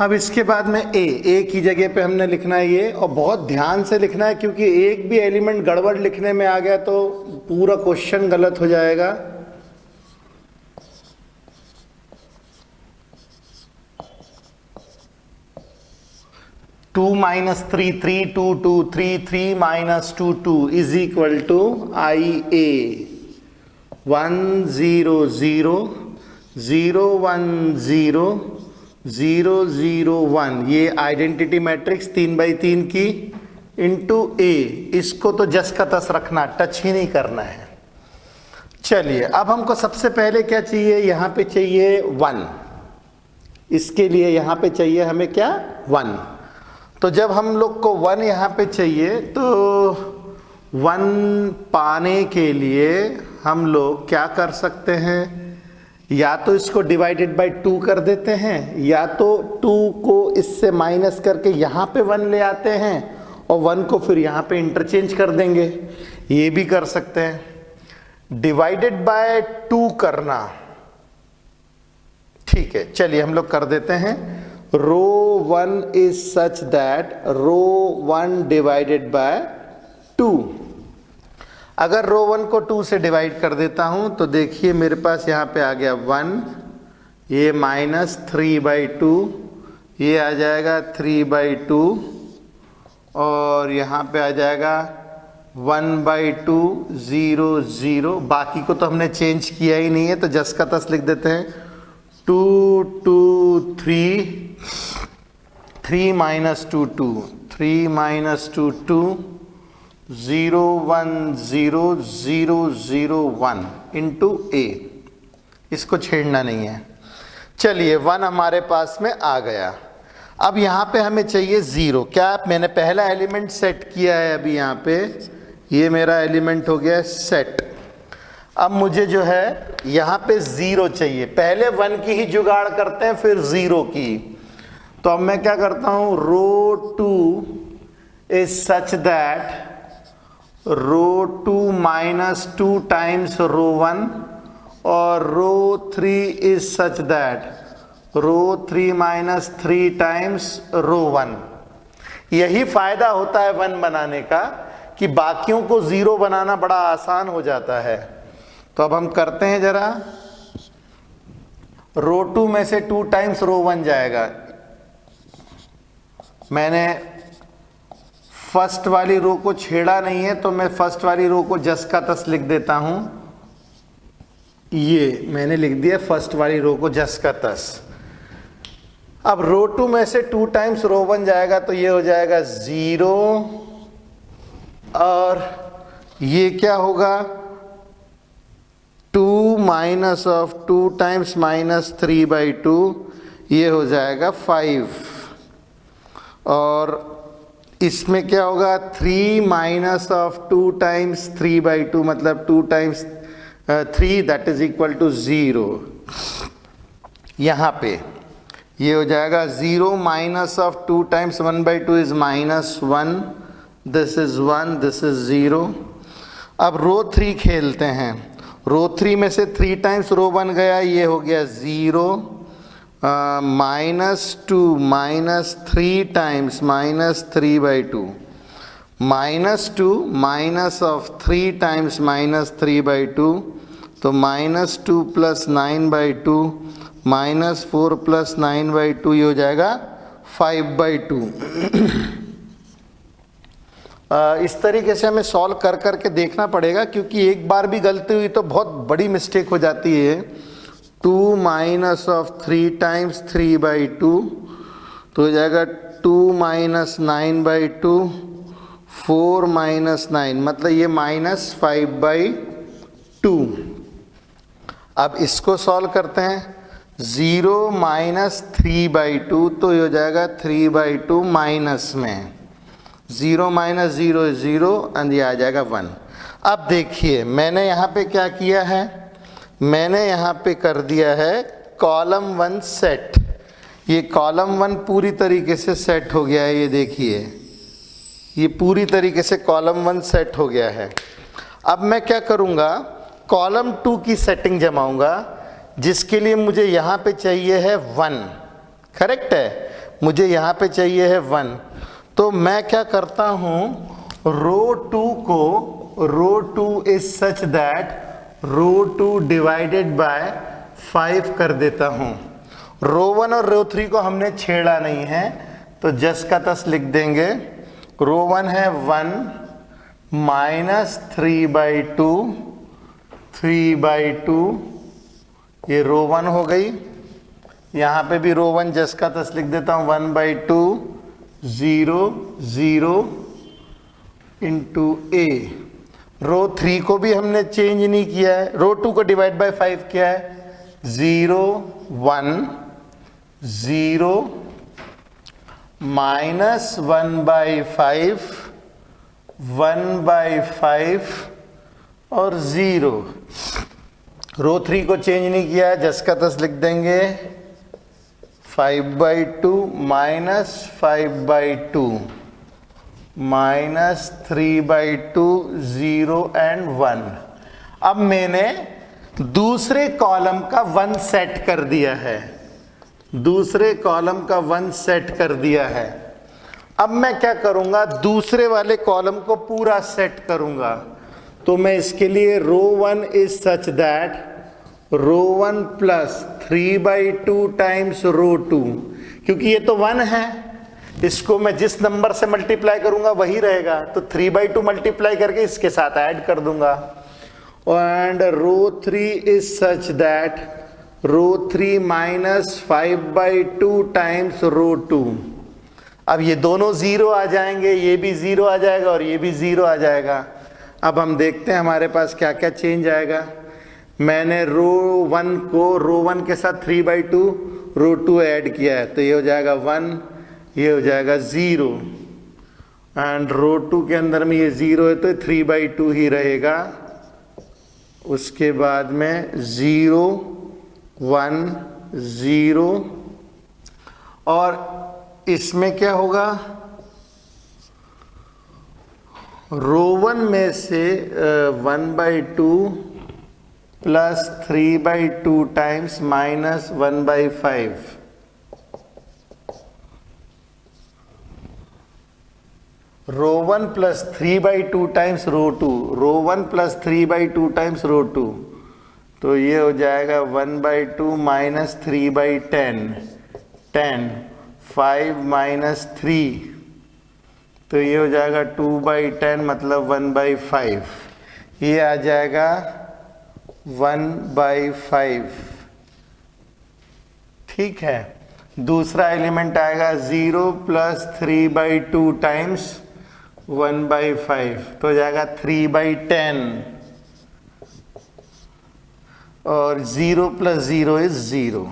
[SPEAKER 1] अब इसके बाद में ए की जगह पे हमने लिखना है ये, और बहुत ध्यान से लिखना है क्योंकि एक भी एलिमेंट गड़बड़ लिखने में आ गया तो पूरा क्वेश्चन गलत हो जाएगा। Two minus 3 3 2 2 3 3 minus 2 2 is equal to I A 1 0 0 0 1 0 0 0 1। ये आइडेंटिटी मैट्रिक्स 3x3 की इंटू ए। इसको तो जस का तस रखना, टच ही नहीं करना है। चलिए अब हमको सबसे पहले क्या चाहिए, यहाँ पे चाहिए 1। इसके लिए यहाँ पे चाहिए हमें क्या, 1। तो जब हम लोग को 1 यहाँ पे चाहिए तो 1 पाने के लिए हम लोग क्या कर सकते हैं, या तो इसको डिवाइडेड बाय 2 कर देते हैं, या तो 2 को इससे माइनस करके यहाँ पे 1 ले आते हैं और 1 को फिर यहाँ पे इंटरचेंज कर देंगे, ये भी कर सकते हैं। डिवाइडेड बाय 2 करना, ठीक है चलिए हम लोग कर देते हैं। Row 1 is such that row 1 divided by 2। अगर रो 1 को 2 से डिवाइड कर देता हूं तो देखिए मेरे पास यहाँ पे आ गया 1, ये माइनस 3/2, ये आ जाएगा 3/2, और यहाँ पे आ जाएगा 1/2 0 0। बाकी को तो हमने चेंज किया ही नहीं है तो जस का तस लिख देते हैं। 2 2 3 3 माइनस 2 2 3 माइनस 2 2 0 1 0 0 0 1 इंटू ए। इसको छेड़ना नहीं है। चलिए 1 हमारे पास में आ गया। अब यहाँ पे हमें चाहिए 0। क्या मैंने पहला एलिमेंट सेट किया है, अभी यहाँ पे ये मेरा एलिमेंट हो गया सेट। अब मुझे जो है यहाँ पे 0 चाहिए। पहले 1 की ही जुगाड़ करते हैं फिर 0 की। तो अब मैं क्या करता हूँ, row 2 is such that row 2 minus 2 times row 1, और row 3 is such that row 3 minus 3 times row 1। यही फायदा होता है 1 बनाने का कि बाकियों को 0 बनाना बड़ा आसान हो जाता है। तो अब हम करते हैं जरा, रो 2 में से 2 टाइम्स रो 1 जाएगा। मैंने फर्स्ट वाली रो को छेड़ा नहीं है तो मैं फर्स्ट वाली रो को जस का तस लिख देता हूं। ये मैंने लिख दिया फर्स्ट वाली रो को जस का तस। अब रो 2 में से 2 टाइम्स रो 1 जाएगा तो ये हो जाएगा 0, और ये क्या होगा 2 माइनस ऑफ 2 टाइम्स माइनस 3/2, ये हो जाएगा 5, और इसमें क्या होगा 3 माइनस ऑफ 2 टाइम्स 3/2 मतलब 2 times 3 that is equal to 0। यहाँ पे ये हो जाएगा 0 minus of 2 times 1/2 is -1, this is 1, this is 0। अब रो 3 खेलते हैं। रो 3 में से 3 टाइम्स रो 1 गया, ये हो गया 0, -2 -3 टाइम्स -3/2 -2 माइनस ऑफ 3 टाइम्स -3/2, तो -2 + 9/2 -4 + 9/2, ये हो जाएगा 5/2। इस तरीके से हमें सॉल्व कर करके देखना पड़ेगा, क्योंकि एक बार भी गलती हुई तो बहुत बड़ी मिस्टेक हो जाती है। 2 माइनस ऑफ 3 टाइम्स 3/2, तो हो जाएगा 2 - 9/2, 4 - 9, मतलब ये -5/2। अब इसको सॉल्व करते हैं। 0 - 3/2, तो ये हो जाएगा 3/2 माइनस में, 0 - 0 is 0 एंड ये आ जाएगा 1। अब देखिए मैंने यहाँ पे क्या किया है, मैंने यहाँ पे कर दिया है कॉलम 1 सेट। ये कॉलम 1 पूरी तरीके से सेट हो गया है, ये देखिए ये पूरी तरीके से कॉलम 1 सेट हो गया है। अब मैं क्या करूँगा, कॉलम 2 की सेटिंग जमाऊँगा, जिसके लिए मुझे यहाँ पे चाहिए है 1। करेक्ट है, मुझे यहाँ पे चाहिए है 1। तो मैं क्या करता हूँ, row 2 is such that row 2 divided by 5 कर देता हूँ। रो 1 और रो 3 को हमने छेड़ा नहीं है, तो जस का तस लिख देंगे। रो 1 है 1 - 3/2, 3/2, ये रो 1 हो गई। यहाँ पे भी रो 1 जस का तस लिख देता हूँ, 1/2, 0 0 इंटू ए। रो 3 को भी हमने चेंज नहीं किया है, रो 2 को डिवाइड बाय 5 किया है। 0 1 0 -1/5, 1/5 और 0। रो 3 को चेंज नहीं किया है, जस का तस लिख देंगे। 5/2 -5/2 -3/2, 0 एंड 1। अब मैंने दूसरे कॉलम का 1 सेट कर दिया है, दूसरे कॉलम का 1 सेट कर दिया है। अब मैं क्या करूंगा, दूसरे वाले कॉलम को पूरा सेट करूंगा। तो मैं इसके लिए row 1 is such that row 1 + 3/2 times row 2, क्योंकि ये तो 1 है, इसको मैं जिस नंबर से मल्टीप्लाई करूंगा वही रहेगा, तो 3/2 मल्टीप्लाई करके इसके साथ ऐड कर दूंगा। And row 3 is such that row 3 - 5/2 times row 2। अब ये दोनों 0 आ जाएंगे, ये भी 0 आ जाएगा और ये भी 0 आ जाएगा। अब हम देखते हैं हमारे पास क्या क्या चेंज आएगा। मैंने रो 1 को रो 1 के साथ 3/2 रो 2 ऐड किया है, तो ये हो जाएगा 1, ये हो जाएगा 0 एंड रो 2 के अंदर में ये 0 है तो 3/2 ही रहेगा। उसके बाद में 0 1 0 और इसमें क्या होगा, रो 1 में से 1/2 प्लस 3/2 टाइम्स -1/5, रो 1 + 3/2 times row 2, row 1 + 3/2 times row 2, तो ये हो जाएगा 1/2 - 3/10, 10, 5 - 3, तो ये हो जाएगा 2/10 मतलब 1/5, ये आ जाएगा 1/5। ठीक है, दूसरा एलिमेंट आएगा 0 + 3/2 टाइम्स 1/5, तो हो जाएगा 3/10 और 0 + 0 इज 0।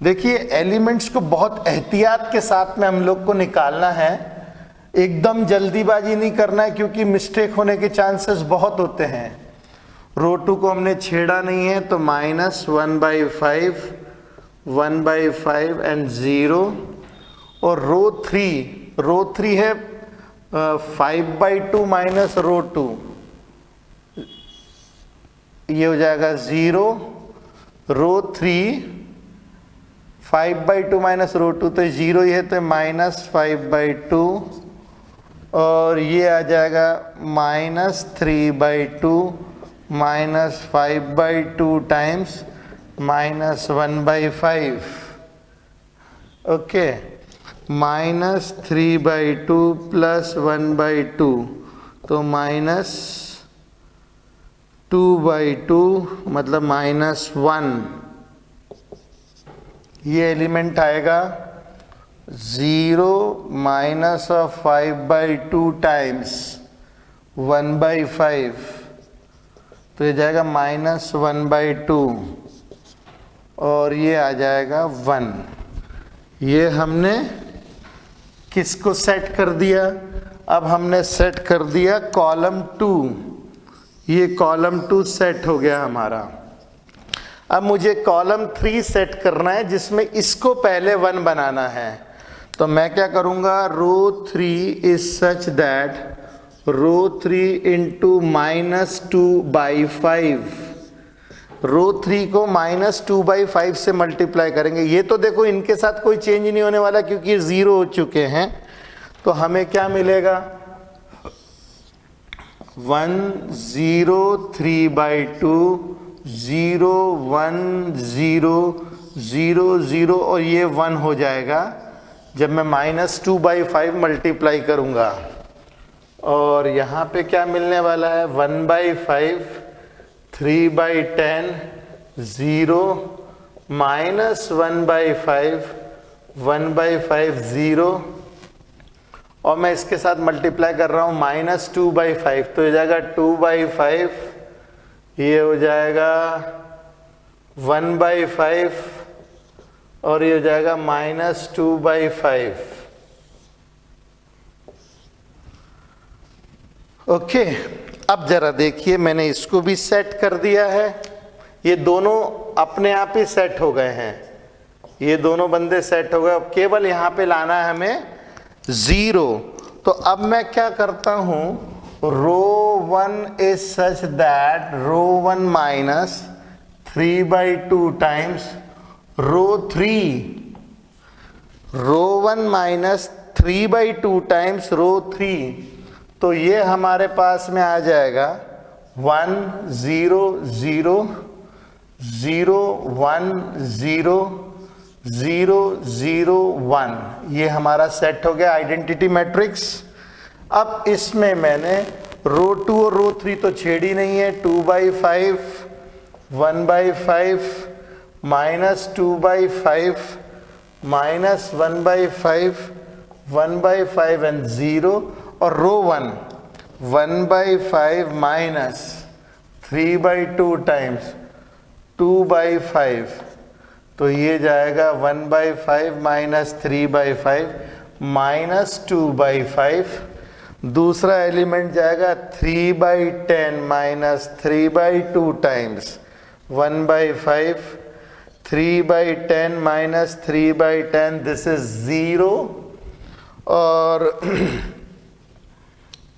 [SPEAKER 1] देखिए एलिमेंट्स को बहुत एहतियात के साथ में हम लोग को निकालना है, एकदम जल्दीबाजी नहीं करना है, क्योंकि मिस्टेक होने के चांसेस बहुत होते हैं। रो 2 को हमने छेड़ा नहीं है, तो -1/5, 1/5 एंड 0, और रो 3 है 5/2 माइनस रो 2, ये हो जाएगा 0, रो 3 5/2 माइनस रो 2, तो 0 ही है, तो -5/2 और ये आ जाएगा -3/2 -5/2 टाइम्स -1/5। ओके, -3/2 + 1/2 तो -2/2 मतलब -1। ये एलिमेंट आएगा 0 -5/2 टाइम्स 1/5 तो ये जाएगा -1/2 और ये आ जाएगा 1। ये हमने किसको सेट कर दिया? अब हमने सेट कर दिया कॉलम 2। ये कॉलम 2 सेट हो गया हमारा। अब मुझे कॉलम 3 सेट करना है जिसमें इसको पहले 1 बनाना है। तो मैं क्या करूंगा, row 3 is such that row 3 into -2/5, row 3 को -2/5 से मल्टीप्लाई करेंगे। ये तो देखो इनके साथ कोई चेंज नहीं होने वाला क्योंकि ये 0 हो चुके हैं। तो हमें क्या मिलेगा, 103/2 0 1 0 0 0 और ये 1 हो जाएगा जब मैं -2/5 मल्टीप्लाई करूंगा। और यहाँ पे क्या मिलने वाला है, 1/5 3/10 0 -1/5 1/5 0 और मैं इसके साथ मल्टीप्लाई कर रहा हूँ -2/5 तो हो जाएगा 2/5, ये हो जाएगा 1/5 और ये हो जाएगा -2/5। ओके, अब जरा देखिए मैंने इसको भी सेट कर दिया है। ये दोनों अपने आप ही सेट हो गए हैं, ये दोनों बंदे सेट हो गए। अब केवल यहाँ पे लाना है हमें 0। तो अब मैं क्या करता हूँ, row 1 is such that row 1 -3/2 times row 1 -3/2 times row 3। तो ये हमारे पास में आ जाएगा 1 0 0 0 1 0 0 0 1। ये हमारा सेट हो गया आइडेंटिटी मैट्रिक्स। अब इसमें मैंने रो 2 और रो 3 तो छेड़ी नहीं है। 2/5 1/5 -2/5 -1/5 1/5 एंड 0 और रो 1 1/5 -3/2 टाइम्स 2/5 तो ये जाएगा 1/5 -3/5 -2/5। दूसरा एलिमेंट जाएगा 3/10 -3/2 टाइम्स 1/5 3/10 -3/10 दिस इज 0 और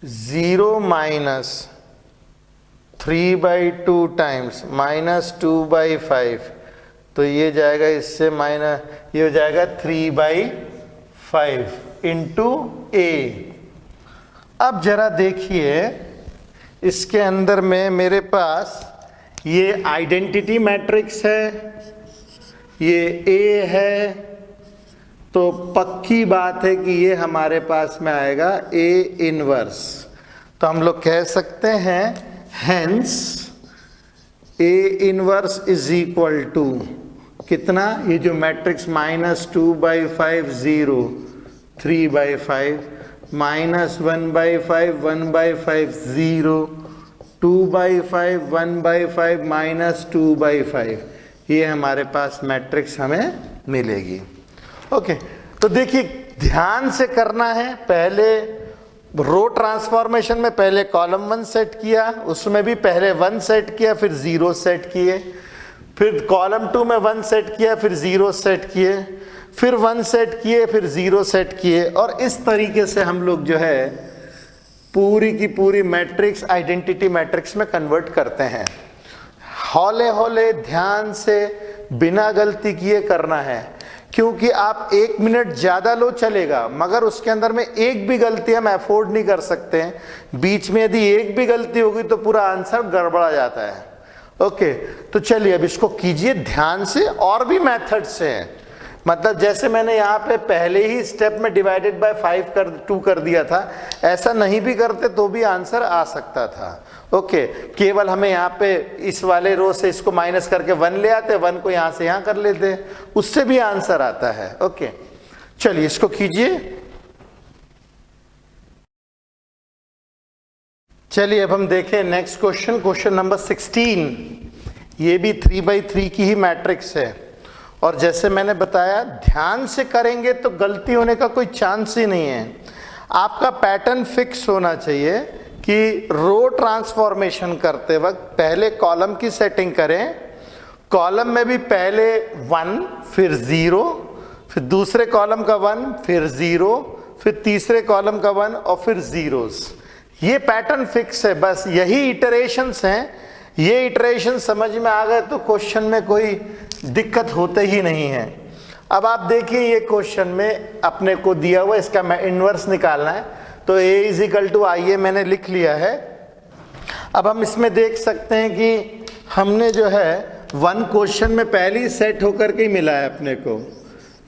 [SPEAKER 1] 0 -3/2 टाइम्स -2/5 तो ये जाएगा इससे ये हो जाएगा 3/5 इंटू a। अब जरा देखिए इसके अंदर में मेरे पास ये आइडेंटिटी मैट्रिक्स है, ये a है, तो पक्की बात है कि ये हमारे पास में आएगा A इनवर्स। तो हम लोग कह सकते हैं hence A inverse is equal to कितना, ये जो मैट्रिक्स -2/5 0 3/5 -1/5 1/5 0 2/5 1/5 -2/5 ये हमारे पास मैट्रिक्स हमें मिलेगी। ओके, तो देखिए ध्यान से करना है। पहले रो ट्रांसफॉर्मेशन में पहले कॉलम 1 सेट किया, उसमें भी पहले 1 सेट किया फिर 0 सेट किए, फिर कॉलम 2 में 1 सेट किया फिर 0 सेट किए, फिर 1 सेट किए फिर 0 सेट किए और इस तरीके से हम लोग जो है पूरी की पूरी मैट्रिक्स आइडेंटिटी मैट्रिक्स में कन्वर्ट करते हैं। हौले हौले ध्यान से बिना गलती किए करना है क्योंकि आप 1 मिनट ज़्यादा लो चलेगा, मगर उसके अंदर में एक भी गलती हम अफोर्ड नहीं कर सकते हैं। बीच में यदि एक भी गलती होगी तो पूरा आंसर गड़बड़ा जाता है। ओके, तो चलिए अब इसको कीजिए ध्यान से, और भी मेथड से हैं। मतलब जैसे मैंने यहाँ पे पहले ही स्टेप में डिवाइडेड बाय 2 कर दिया था, ऐसा नहीं भी करते तो भी आंसर आ सकता था। ओके, केवल हमें यहाँ पे इस वाले रो से इसको माइनस करके 1 ले आते, 1 को यहाँ से यहाँ कर लेते, उससे भी आंसर आता है। ओके, चलिए इसको कीजिए। चलिए अब हम देखें नेक्स्ट क्वेश्चन, क्वेश्चन नंबर 16। ये भी 3x3 की ही मैट्रिक्स है, और जैसे मैंने बताया ध्यान से करेंगे तो गलती होने का कोई चांस ही नहीं है। आपका पैटर्न फिक्स होना चाहिए कि रो ट्रांसफॉर्मेशन करते वक्त पहले कॉलम की सेटिंग करें, कॉलम में भी पहले 1 फिर 0, फिर दूसरे कॉलम का 1 फिर 0, फिर तीसरे कॉलम का 1 और फिर जीरोस। ये पैटर्न फिक्स है, बस यही इटरेशंस हैं। ये इटरेशन समझ में आ गए तो क्वेश्चन में कोई दिक्कत होते ही नहीं है। अब आप देखिए ये क्वेश्चन में अपने को दिया हुआ, इसका इन्वर्स निकालना है, तो a = IA मैंने लिख लिया है। अब हम इसमें देख सकते हैं कि हमने जो है 1 क्वेश्चन में पहले ही सेट होकर के ही मिला है अपने को,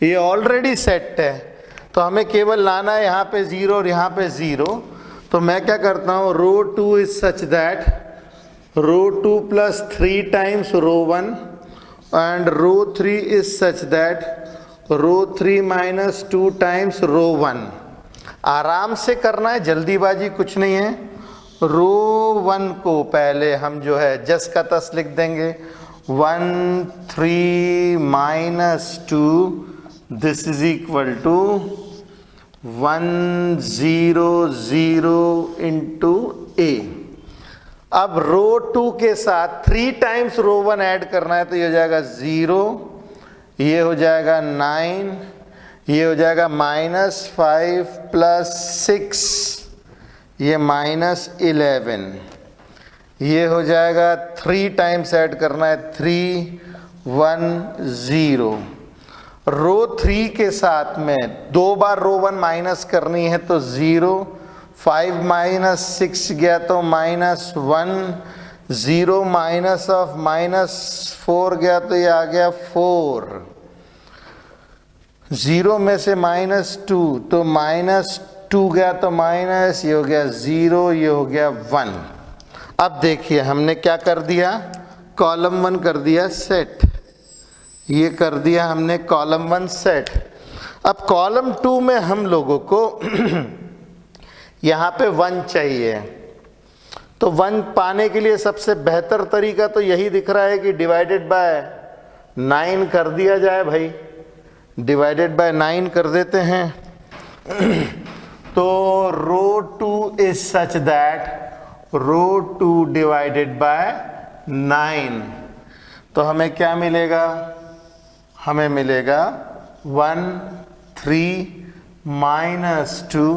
[SPEAKER 1] ये ऑलरेडी सेट है, तो हमें केवल लाना है यहाँ पे 0 और यहाँ पे 0। तो मैं क्या करता हूँ, row 2 is such that row 2 + 3 times row 1 एंड रो 3 is such that row 3 - 2 times row 1। आराम से करना है, जल्दीबाजी कुछ नहीं है। रो 1 को पहले हम जो है जस का तस लिख देंगे, 1 3 - 2 this is equal to 1 0 0 into a। अब रो 2 के साथ 3 टाइम्स रो 1 ऐड करना है, तो ये हो जाएगा 0, ये हो जाएगा 9, ये हो जाएगा -5 + 6, ये -11, ये हो जाएगा 3 टाइम्स ऐड करना है, 3 1 0। रो 3 के साथ में 2 बार रो 1 माइनस करनी है तो 0, 5 - 6 गया तो -1, 0 -4 गया तो ये आ गया 4, 0 में से -2 तो -2 गया तो माइनस, ये हो गया 0, ये हो गया 1। अब देखिए हमने क्या कर दिया, कॉलम 1 कर दिया सेट, ये कर दिया हमने कॉलम 1 सेट। अब कॉलम 2 में हम लोगों को यहाँ पे 1 चाहिए, तो 1 पाने के लिए सबसे बेहतर तरीका तो यही दिख रहा है कि डिवाइडेड बाय 9 कर दिया जाए भाई, डिवाइडेड बाय 9 कर देते हैं। तो row 2 is such that row 2 divided by 9, तो हमें क्या मिलेगा, हमें मिलेगा 1 3 - 2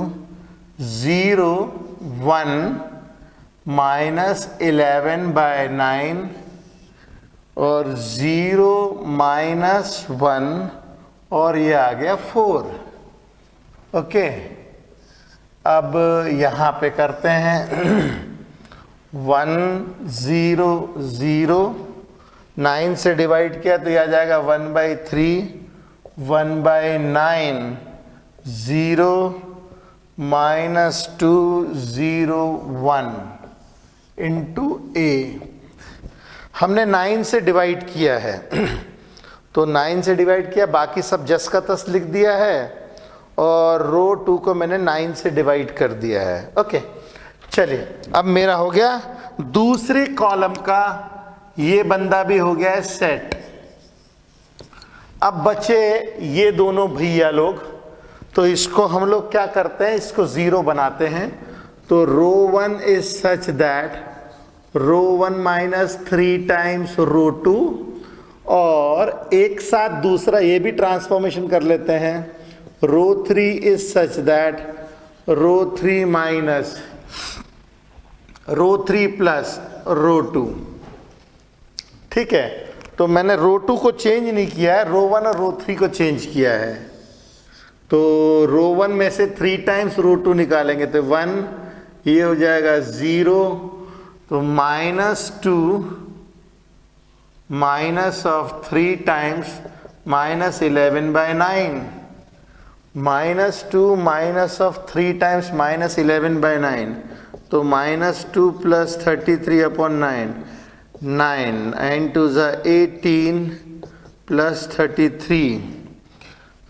[SPEAKER 1] 0 1 -11/9 और 0 -1 और ये आ गया 4। ओके, अब यहाँ पे करते हैं 1 0 0, 9 से डिवाइड किया तो ये आ जाएगा 1/3, 1/9, 0 -2 0 1 इंटू a। हमने 9 से डिवाइड किया है तो 9 से डिवाइड किया, बाकी सब जस का तस लिख दिया है, और रो 2 को मैंने 9 से डिवाइड कर दिया है। ओके, चलिए अब मेरा हो गया दूसरे कॉलम का ये बंदा भी हो गया है सेट। अब बचे ये दोनों भैया लोग, तो इसको हम लोग क्या करते हैं, इसको 0 बनाते हैं। तो row 1 is such that row 1 - 3 times row 2, और एक साथ दूसरा ये भी ट्रांसफॉर्मेशन कर लेते हैं, row 3 is such that row 3 minus row 3 plus row 2। ठीक है, तो मैंने रो 2 को चेंज नहीं किया है, रो 1 और रो 3 को चेंज किया है। तो रो 1 में से 3 टाइम्स रो 2 निकालेंगे तो 1, ये हो जाएगा 0, तो -2 minus of 3 times -11/9, -2 minus of 3 times -11/9, तो -2 + 33/9, 9 9 2 = 18 + 33,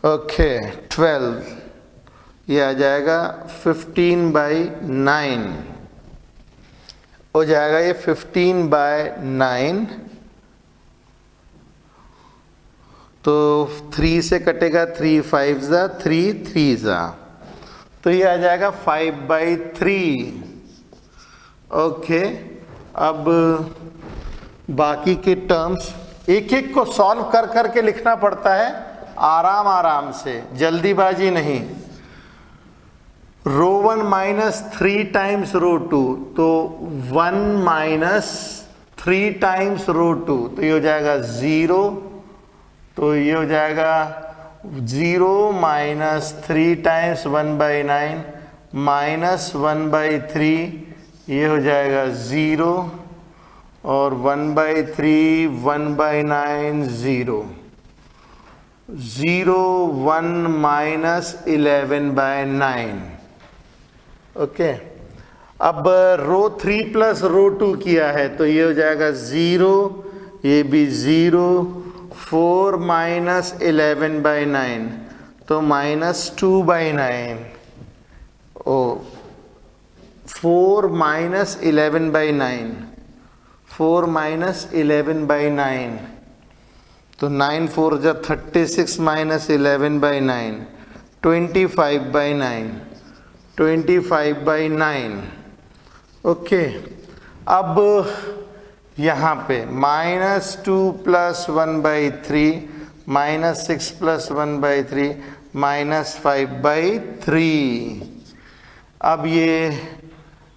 [SPEAKER 1] ओके 12, ये आ जाएगा 15/9 हो जाएगा, ये 15/9, तो 3 से कटेगा, 3 5 ज़ा 3 3 ज़ा, तो ये आ जाएगा 5/3। ओके, अब बाकी के टर्म्स एक एक को सॉल्व कर करके लिखना पड़ता है, आराम आराम से, जल्दीबाजी नहीं। रो 1 -3 टाइम्स रो 2, तो 1 - 3 टाइम्स रो 2, तो ये हो जाएगा 0, तो ये हो जाएगा 0 - 3 टाइम्स 1/9 -1/3, ये हो जाएगा 0, और 1/3 1/9 0, 0 1 - 11/9। ओके, अब रो 3 + रो 2 किया है, तो ये हो जाएगा 0, ये भी 0, 4 - 11/9, तो -2/9, ओ 4 - 11/9, 4 - 11/9, तो 9 4 = 36 - 11/9, 25/9, 25/9। ओके, अब यहाँ पे -2 + 1/3, -6 + 1/3, -5/3। अब ये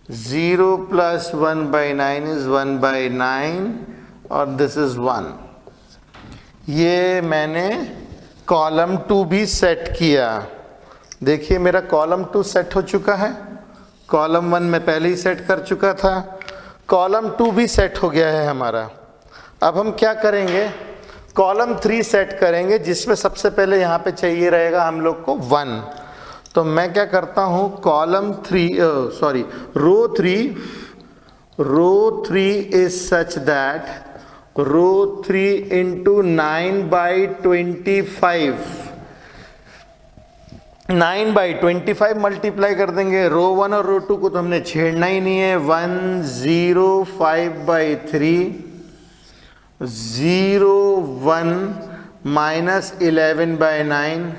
[SPEAKER 1] 0 + 1/9 is 1/9, और दिस इज 1। ये मैंने कॉलम 2 भी सेट किया। देखिए मेरा कॉलम 2 सेट हो चुका है, कॉलम 1 में पहले ही सेट कर चुका था, कॉलम 2 भी सेट हो गया है हमारा। अब हम क्या करेंगे, कॉलम 3 सेट करेंगे, जिसमें सबसे पहले यहाँ पे चाहिए रहेगा हम लोग को 1। तो मैं क्या करता हूँ, column 3 row 3 is such that row 3 × 9/25, 9/25 multiply कर देंगे। रो 1 और रो 2 को तो हमने छेड़ना ही नहीं है। 105/3, 01 - 11/9,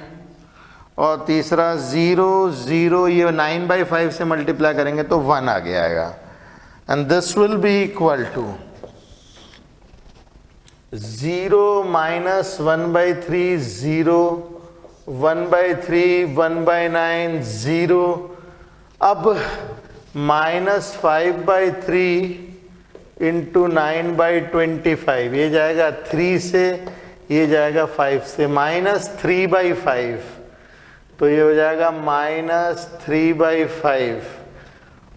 [SPEAKER 1] और तीसरा 0 0, ये 9/5 से मल्टीप्लाई करेंगे तो 1 आ गया, and this will be equal to 0 - 1/3 0, 1/3 1/9 0। अब -5/3 × 9/25, ये जाएगा 3 से, ये जाएगा 5 से, -3/5, तो ये हो जाएगा -3/5,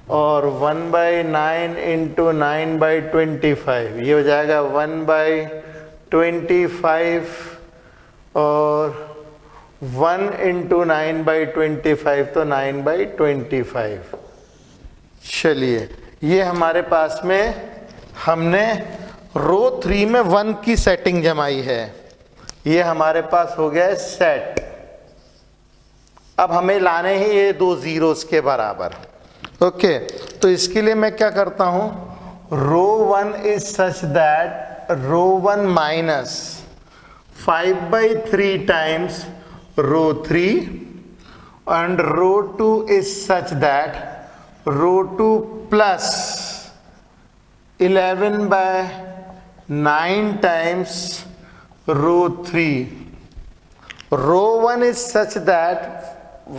[SPEAKER 1] और 1/9 × 9/25, ये हो जाएगा 1/25, और 1 × 9/25, तो 9/25। चलिए, ये हमारे पास में हमने रो 3 में 1 की सेटिंग जमाई है, ये हमारे पास हो गया है सेट। अब हमें लाने हैं ये 2 ज़ीरोस के बराबर। ओके, तो इसके लिए मैं क्या करता हूं, row 1 is such that row 1 - 5/3 times row 3, एंड रो 2 इज सच दैट रो 2 प्लस 11/9 times row 3। Row 1 is such that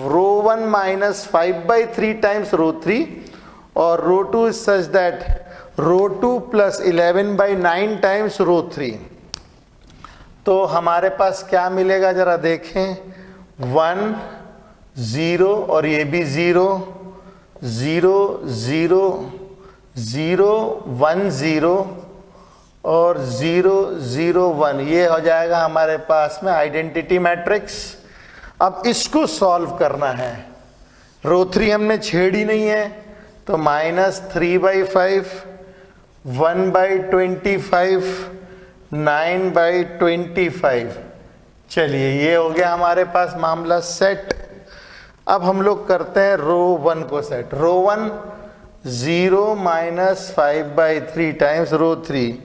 [SPEAKER 1] row 1 - 5/3 times row 3, और row 2 is such that row 2 + 11/9 times row 3। तो हमारे पास क्या मिलेगा जरा देखें, 1 0 और ये भी 0 0 0 0 1 0 और 0 0 1, ये हो जाएगा हमारे पास में आइडेंटिटी मैट्रिक्स। अब इसको सॉल्व करना है। रो 3 हमने छेड़ी नहीं है, तो -3/5, 1/25, 9/25। चलिए ये हो गया हमारे पास मामला सेट। अब हम लोग करते हैं रो 1 को सेट। रो 1 0 -5/3 टाइम्स रो 3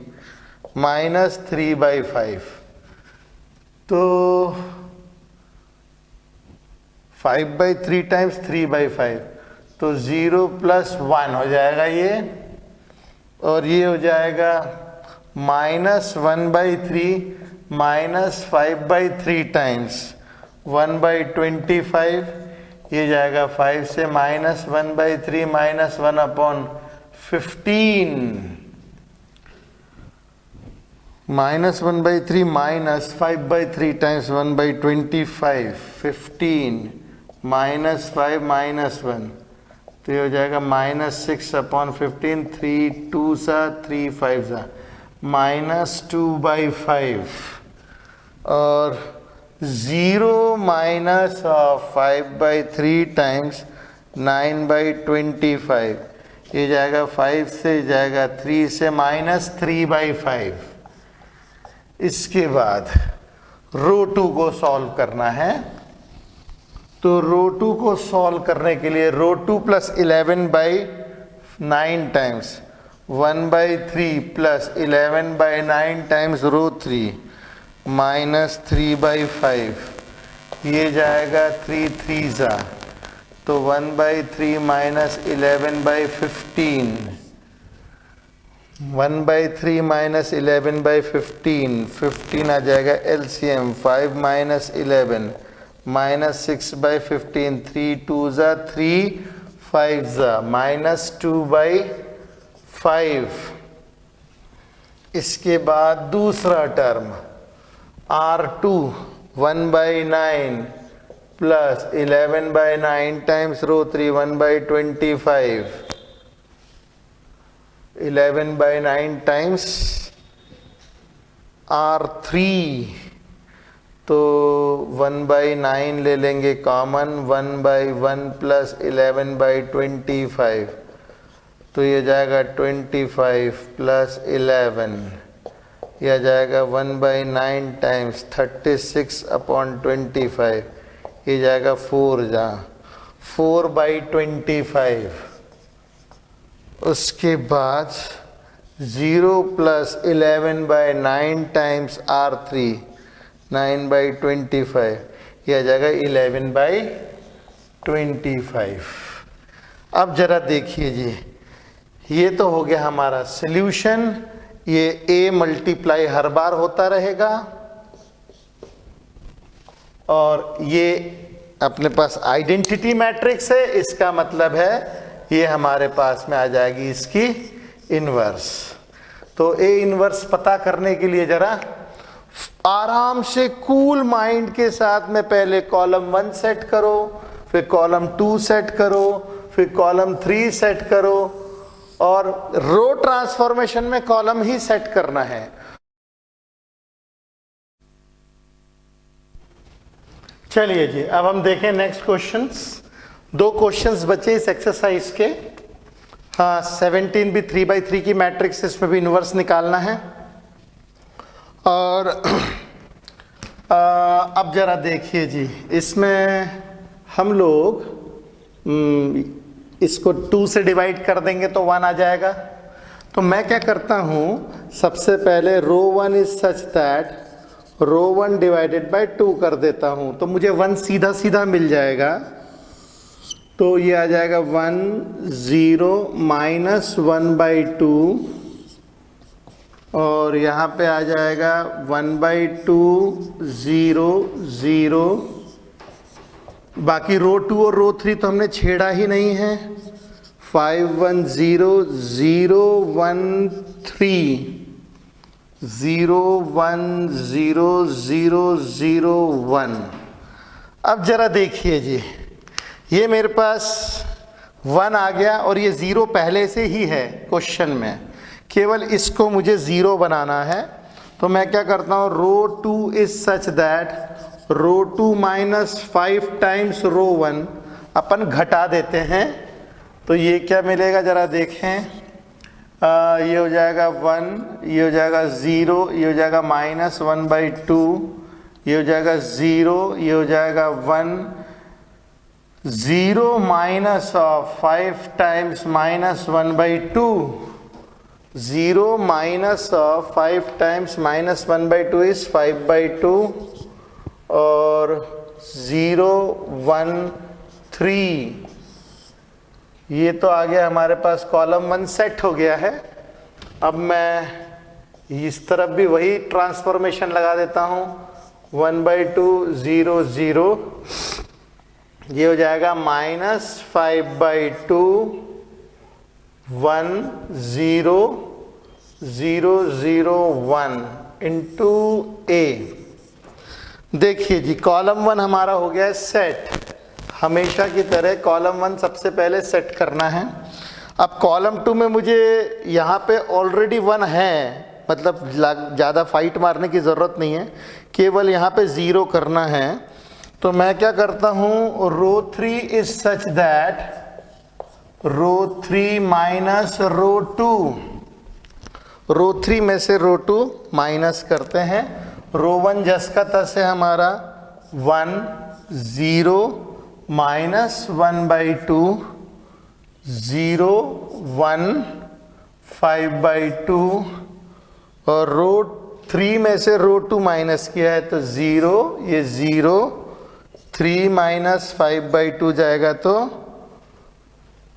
[SPEAKER 1] -3/5, तो 5/3 टाइम्स 3/5, तो 0 + 1 हो जाएगा ये, और ये हो जाएगा -1/3 -5/3 टाइम्स 1/25, ये जाएगा 5 से -1/3 -1/15, -1/3 -5/3 टाइम्स 1/25, 15 -5 -1, तो ये हो जाएगा -6/15, 3 2 सा 3 5 सा -2/5, और 0 -5/3 टाइम्स 9/25, ये जाएगा 5 से जाएगा 3 से -3/5। इसके बाद रो 2 को सॉल्व करना है। तो रो 2 को सॉल्व करने के लिए रो 2 + 11/9 टाइम्स 1/3 + 11/9 टाइम्स रो 3 -3/5, ये जाएगा 3 3 सा, तो 1/3 -11/15, 1/3 -11/15, 15 आ जाएगा एलसीएम, 5 -11 -6/15, 3 2 सा 3 5 सा -2/5। इसके बाद दूसरा term R2 1/9 + 11/9 times row 3 1/25, 11/9 times R3, तो 1/9 ले लेंगे कॉमन, 1/1 + 11/25, तो ये जाएगा 25 + 11, यह जाएगा 1/9 टाइम्स 36/25, ये जाएगा 4 जा 4/25। उसके बाद 0 + 11/9 टाइम्स R3 9/25, यह जाएगा 11/25। अब जरा देखिए जी, ये तो हो गया हमारा सॉल्यूशन। ये A मल्टीप्लाई हर बार होता रहेगा, और ये अपने पास आइडेंटिटी मैट्रिक्स है, इसका मतलब है ये हमारे पास में आ जाएगी इसकी इनवर्स। तो A इनवर्स पता करने के लिए जरा आराम से कूल माइंड के साथ में पहले कॉलम 1 सेट करो, फिर कॉलम 2 सेट करो, फिर कॉलम 3 सेट करो, और रो ट्रांसफॉर्मेशन में कॉलम ही सेट करना है। चलिए जी, अब हम देखें नेक्स्ट क्वेश्चंस। 2 क्वेश्चंस बचे इस एक्सरसाइज के। हाँ, 17 भी 3/3 की मैट्रिक्स, इसमें भी इनवर्स निकालना है। और अब जरा देखिए जी, इसमें हम लोग इसको 2 से डिवाइड कर देंगे तो 1 आ जाएगा। तो मैं क्या करता हूँ, सबसे पहले row 1 is such that row 1 divided by 2 कर देता हूँ, तो मुझे 1 सीधा सीधा मिल जाएगा। तो ये आ जाएगा 1 0 -1/2, और यहाँ पे आ जाएगा 1/2 0 0। बाकी रो 2 और रो 3 तो हमने छेड़ा ही नहीं है। 5 1 0 0 1 3, 0 1 0 0 0 1। अब जरा देखिए जी, ये मेरे पास 1 आ गया और ये 0 पहले से ही है क्वेश्चन में, केवल इसको मुझे 0 बनाना है। तो मैं क्या करता हूँ, row 2 is such that row 2 minus 5 times row 1 अपन घटा देते हैं। तो ये क्या मिलेगा जरा देखें, ये हो जाएगा 1, ये हो जाएगा 0, ये हो जाएगा -1/2, ये हो जाएगा 0, ये हो जाएगा 1। 0 minus of 5 times -1/2, 0 minus of 5 times -1/2 is 5/2 और 0 1 3। ये तो आ गया हमारे पास, कॉलम 1 सेट हो गया है। अब मैं इस तरफ भी वही ट्रांसफॉर्मेशन लगा देता हूँ, 1/2 0 0, ये हो जाएगा -5/2 1 0 0 0 1 इंटू ए। देखिए जी, कॉलम 1 हमारा हो गया है सेट। हमेशा की तरह कॉलम 1 सबसे पहले सेट करना है। अब कॉलम 2 में मुझे यहाँ पे ऑलरेडी 1 है, मतलब ज़्यादा फाइट मारने की ज़रूरत नहीं है, केवल यहाँ पे 0 करना है। तो मैं क्या करता हूँ, row 3 is such that row 3 minus row 2, row 3 में से रो 2 माइनस करते हैं। रो 1 जस का तस है हमारा 1 0 -1/2 0 1 5/2 और रो 3 में से रो 2 माइनस किया है तो 0, ये 0, 3 -5/2 जाएगा तो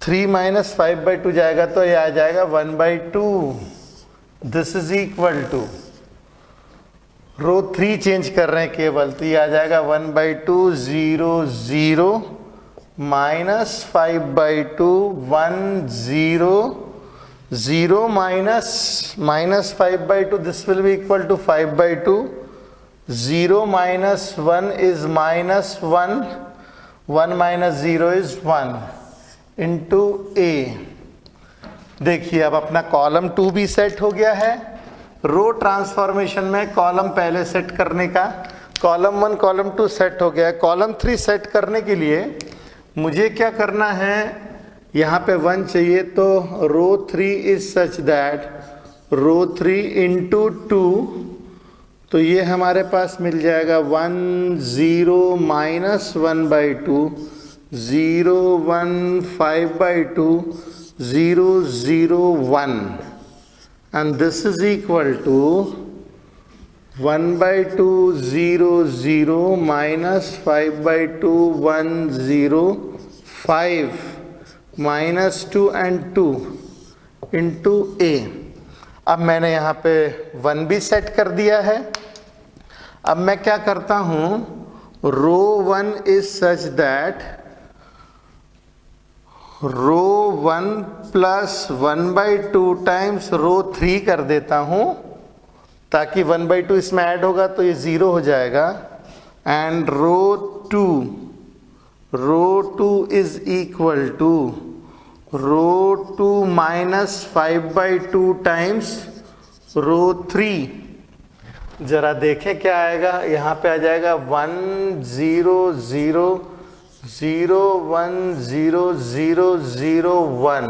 [SPEAKER 1] 3 -5/2 जाएगा तो ये आ जाएगा 1/2। This is equal to, row 3 change कर रहे हैं केवल, तो ये आ जाएगा 1/2 0 0 -5/2 1 0 0 -5/2, this will be equal to 5/2, 0 minus 1 is -1, 1 minus 0 is 1 into A। देखिए अब अपना कॉलम 2 भी सेट हो गया है। रो ट्रांसफॉर्मेशन में कॉलम पहले सेट करने का, कॉलम 1 कॉलम 2 सेट हो गया है। कॉलम 3 सेट करने के लिए मुझे क्या करना है, यहाँ पे 1 चाहिए, तो row 3 is such that row 3 into 2, तो ये हमारे पास मिल जाएगा 1 0 -1/2 0 1 5/2 0 0 1 and this is equal to 1/2 0 0 -5/2 1 0 5 -2 and 2 into A। अब मैंने यहाँ पे 1 भी सेट कर दिया है। अब मैं क्या करता हूँ, row 1 is such that row 1 plus 1/2 times row 3 कर देता हूँ, ताकि 1/2 इसमें ऐड होगा तो ये 0 हो जाएगा। And row 2 is equal to row 2 minus 5/2 times row 3। जरा देखें क्या आएगा, यहाँ पे आ जाएगा 1 0 0 0 1 0 0 0 1।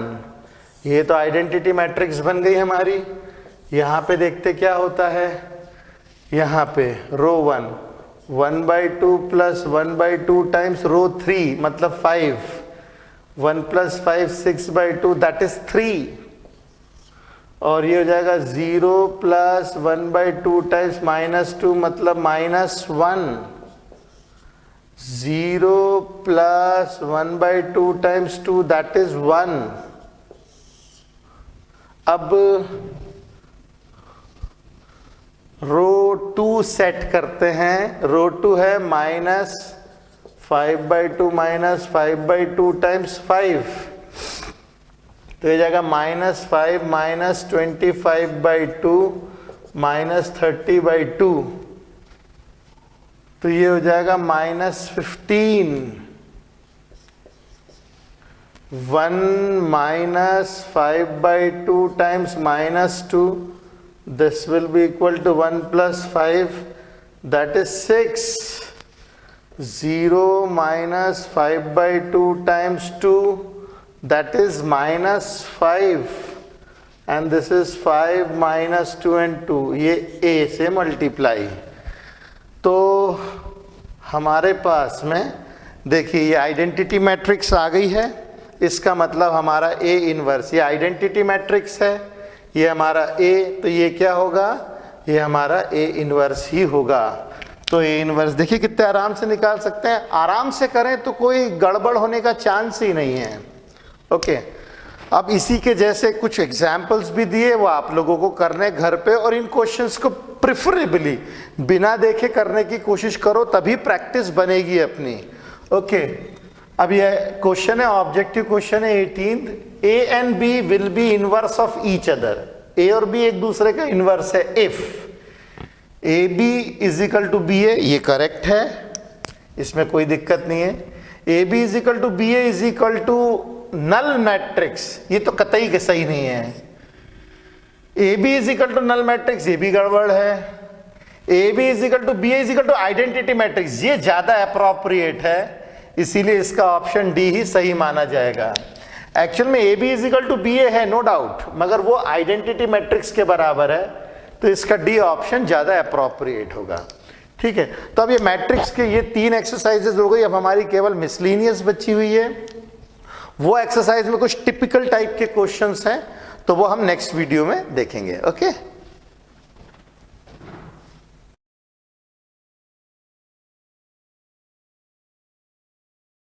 [SPEAKER 1] ये तो आइडेंटिटी मैट्रिक्स बन गई हमारी। यहाँ पे देखते क्या होता है, यहाँ पे रो 1 1/2 प्लस 1/2 टाइम्स रो 3 मतलब 5, 1 प्लस 5 6/2 दैट इज 3, और ये हो जाएगा 0 प्लस 1/2 टाइम्स -2 मतलब -1, 0 प्लस 1/2 टाइम्स 2 दैट इज 1। अब रो 2 सेट करते हैं। रो 2 है -5/2 -5/2 टाइम्स 5, तो ये जाएगा -5 -25/2 -30/2, तो ये हो जाएगा -15। 1 -5/2 times -2, this will be equal to 1 + 5, that is 6. 0 -5/2 times 2, that is -5, and this is 5 - 2 and 2, ये a से मल्टीप्लाई। तो हमारे पास में देखिए ये आइडेंटिटी मैट्रिक्स आ गई है, इसका मतलब हमारा A इनवर्स, ये आइडेंटिटी मैट्रिक्स है, ये हमारा A, तो ये क्या होगा, ये हमारा A इनवर्स ही होगा। तो A इनवर्स देखिए कितने आराम से निकाल सकते हैं, आराम से करें तो कोई गड़बड़ होने का चांस ही नहीं है। ओके, अब इसी के जैसे कुछ एग्जाम्पल्स भी दिए, वो आप लोगों को करने घर पे, और इन क्वेश्चंस को प्रिफरेबली बिना देखे करने की कोशिश करो, तभी प्रैक्टिस बनेगी अपनी। ओके, अब ये क्वेश्चन है, ऑब्जेक्टिव क्वेश्चन है 18th, A and B will be inverse of each other. A और B एक दूसरे का इनवर्स है इफ AB = BA, ये करेक्ट है, इसमें कोई दिक्कत नहीं है। AB = BA = नल मैट्रिक्स, ये तो कतई के सही नहीं है। AB = नल मैट्रिक्स, ये भी गड़बड़ है। AB = BA = आइडेंटिटी मैट्रिक्स, ये ज्यादा अप्रोप्रिएट है, इसीलिए इसका ऑप्शन डी ही सही माना जाएगा। एक्चुअल में AB = BA है, नो डाउट, मगर वो आइडेंटिटी मैट्रिक्स के बराबर है, तो इसका डी ऑप्शन ज्यादा अप्रोप्रिएट होगा। ठीक है, तो अब ये मैट्रिक्स के ये 3 एक्सरसाइजेज हो गई, अब हमारी केवल मिसलिनियस बची हुई है। वो एक्सरसाइज में कुछ टिपिकल टाइप के क्वेश्चंस हैं, तो वो हम नेक्स्ट वीडियो में देखेंगे। ओके।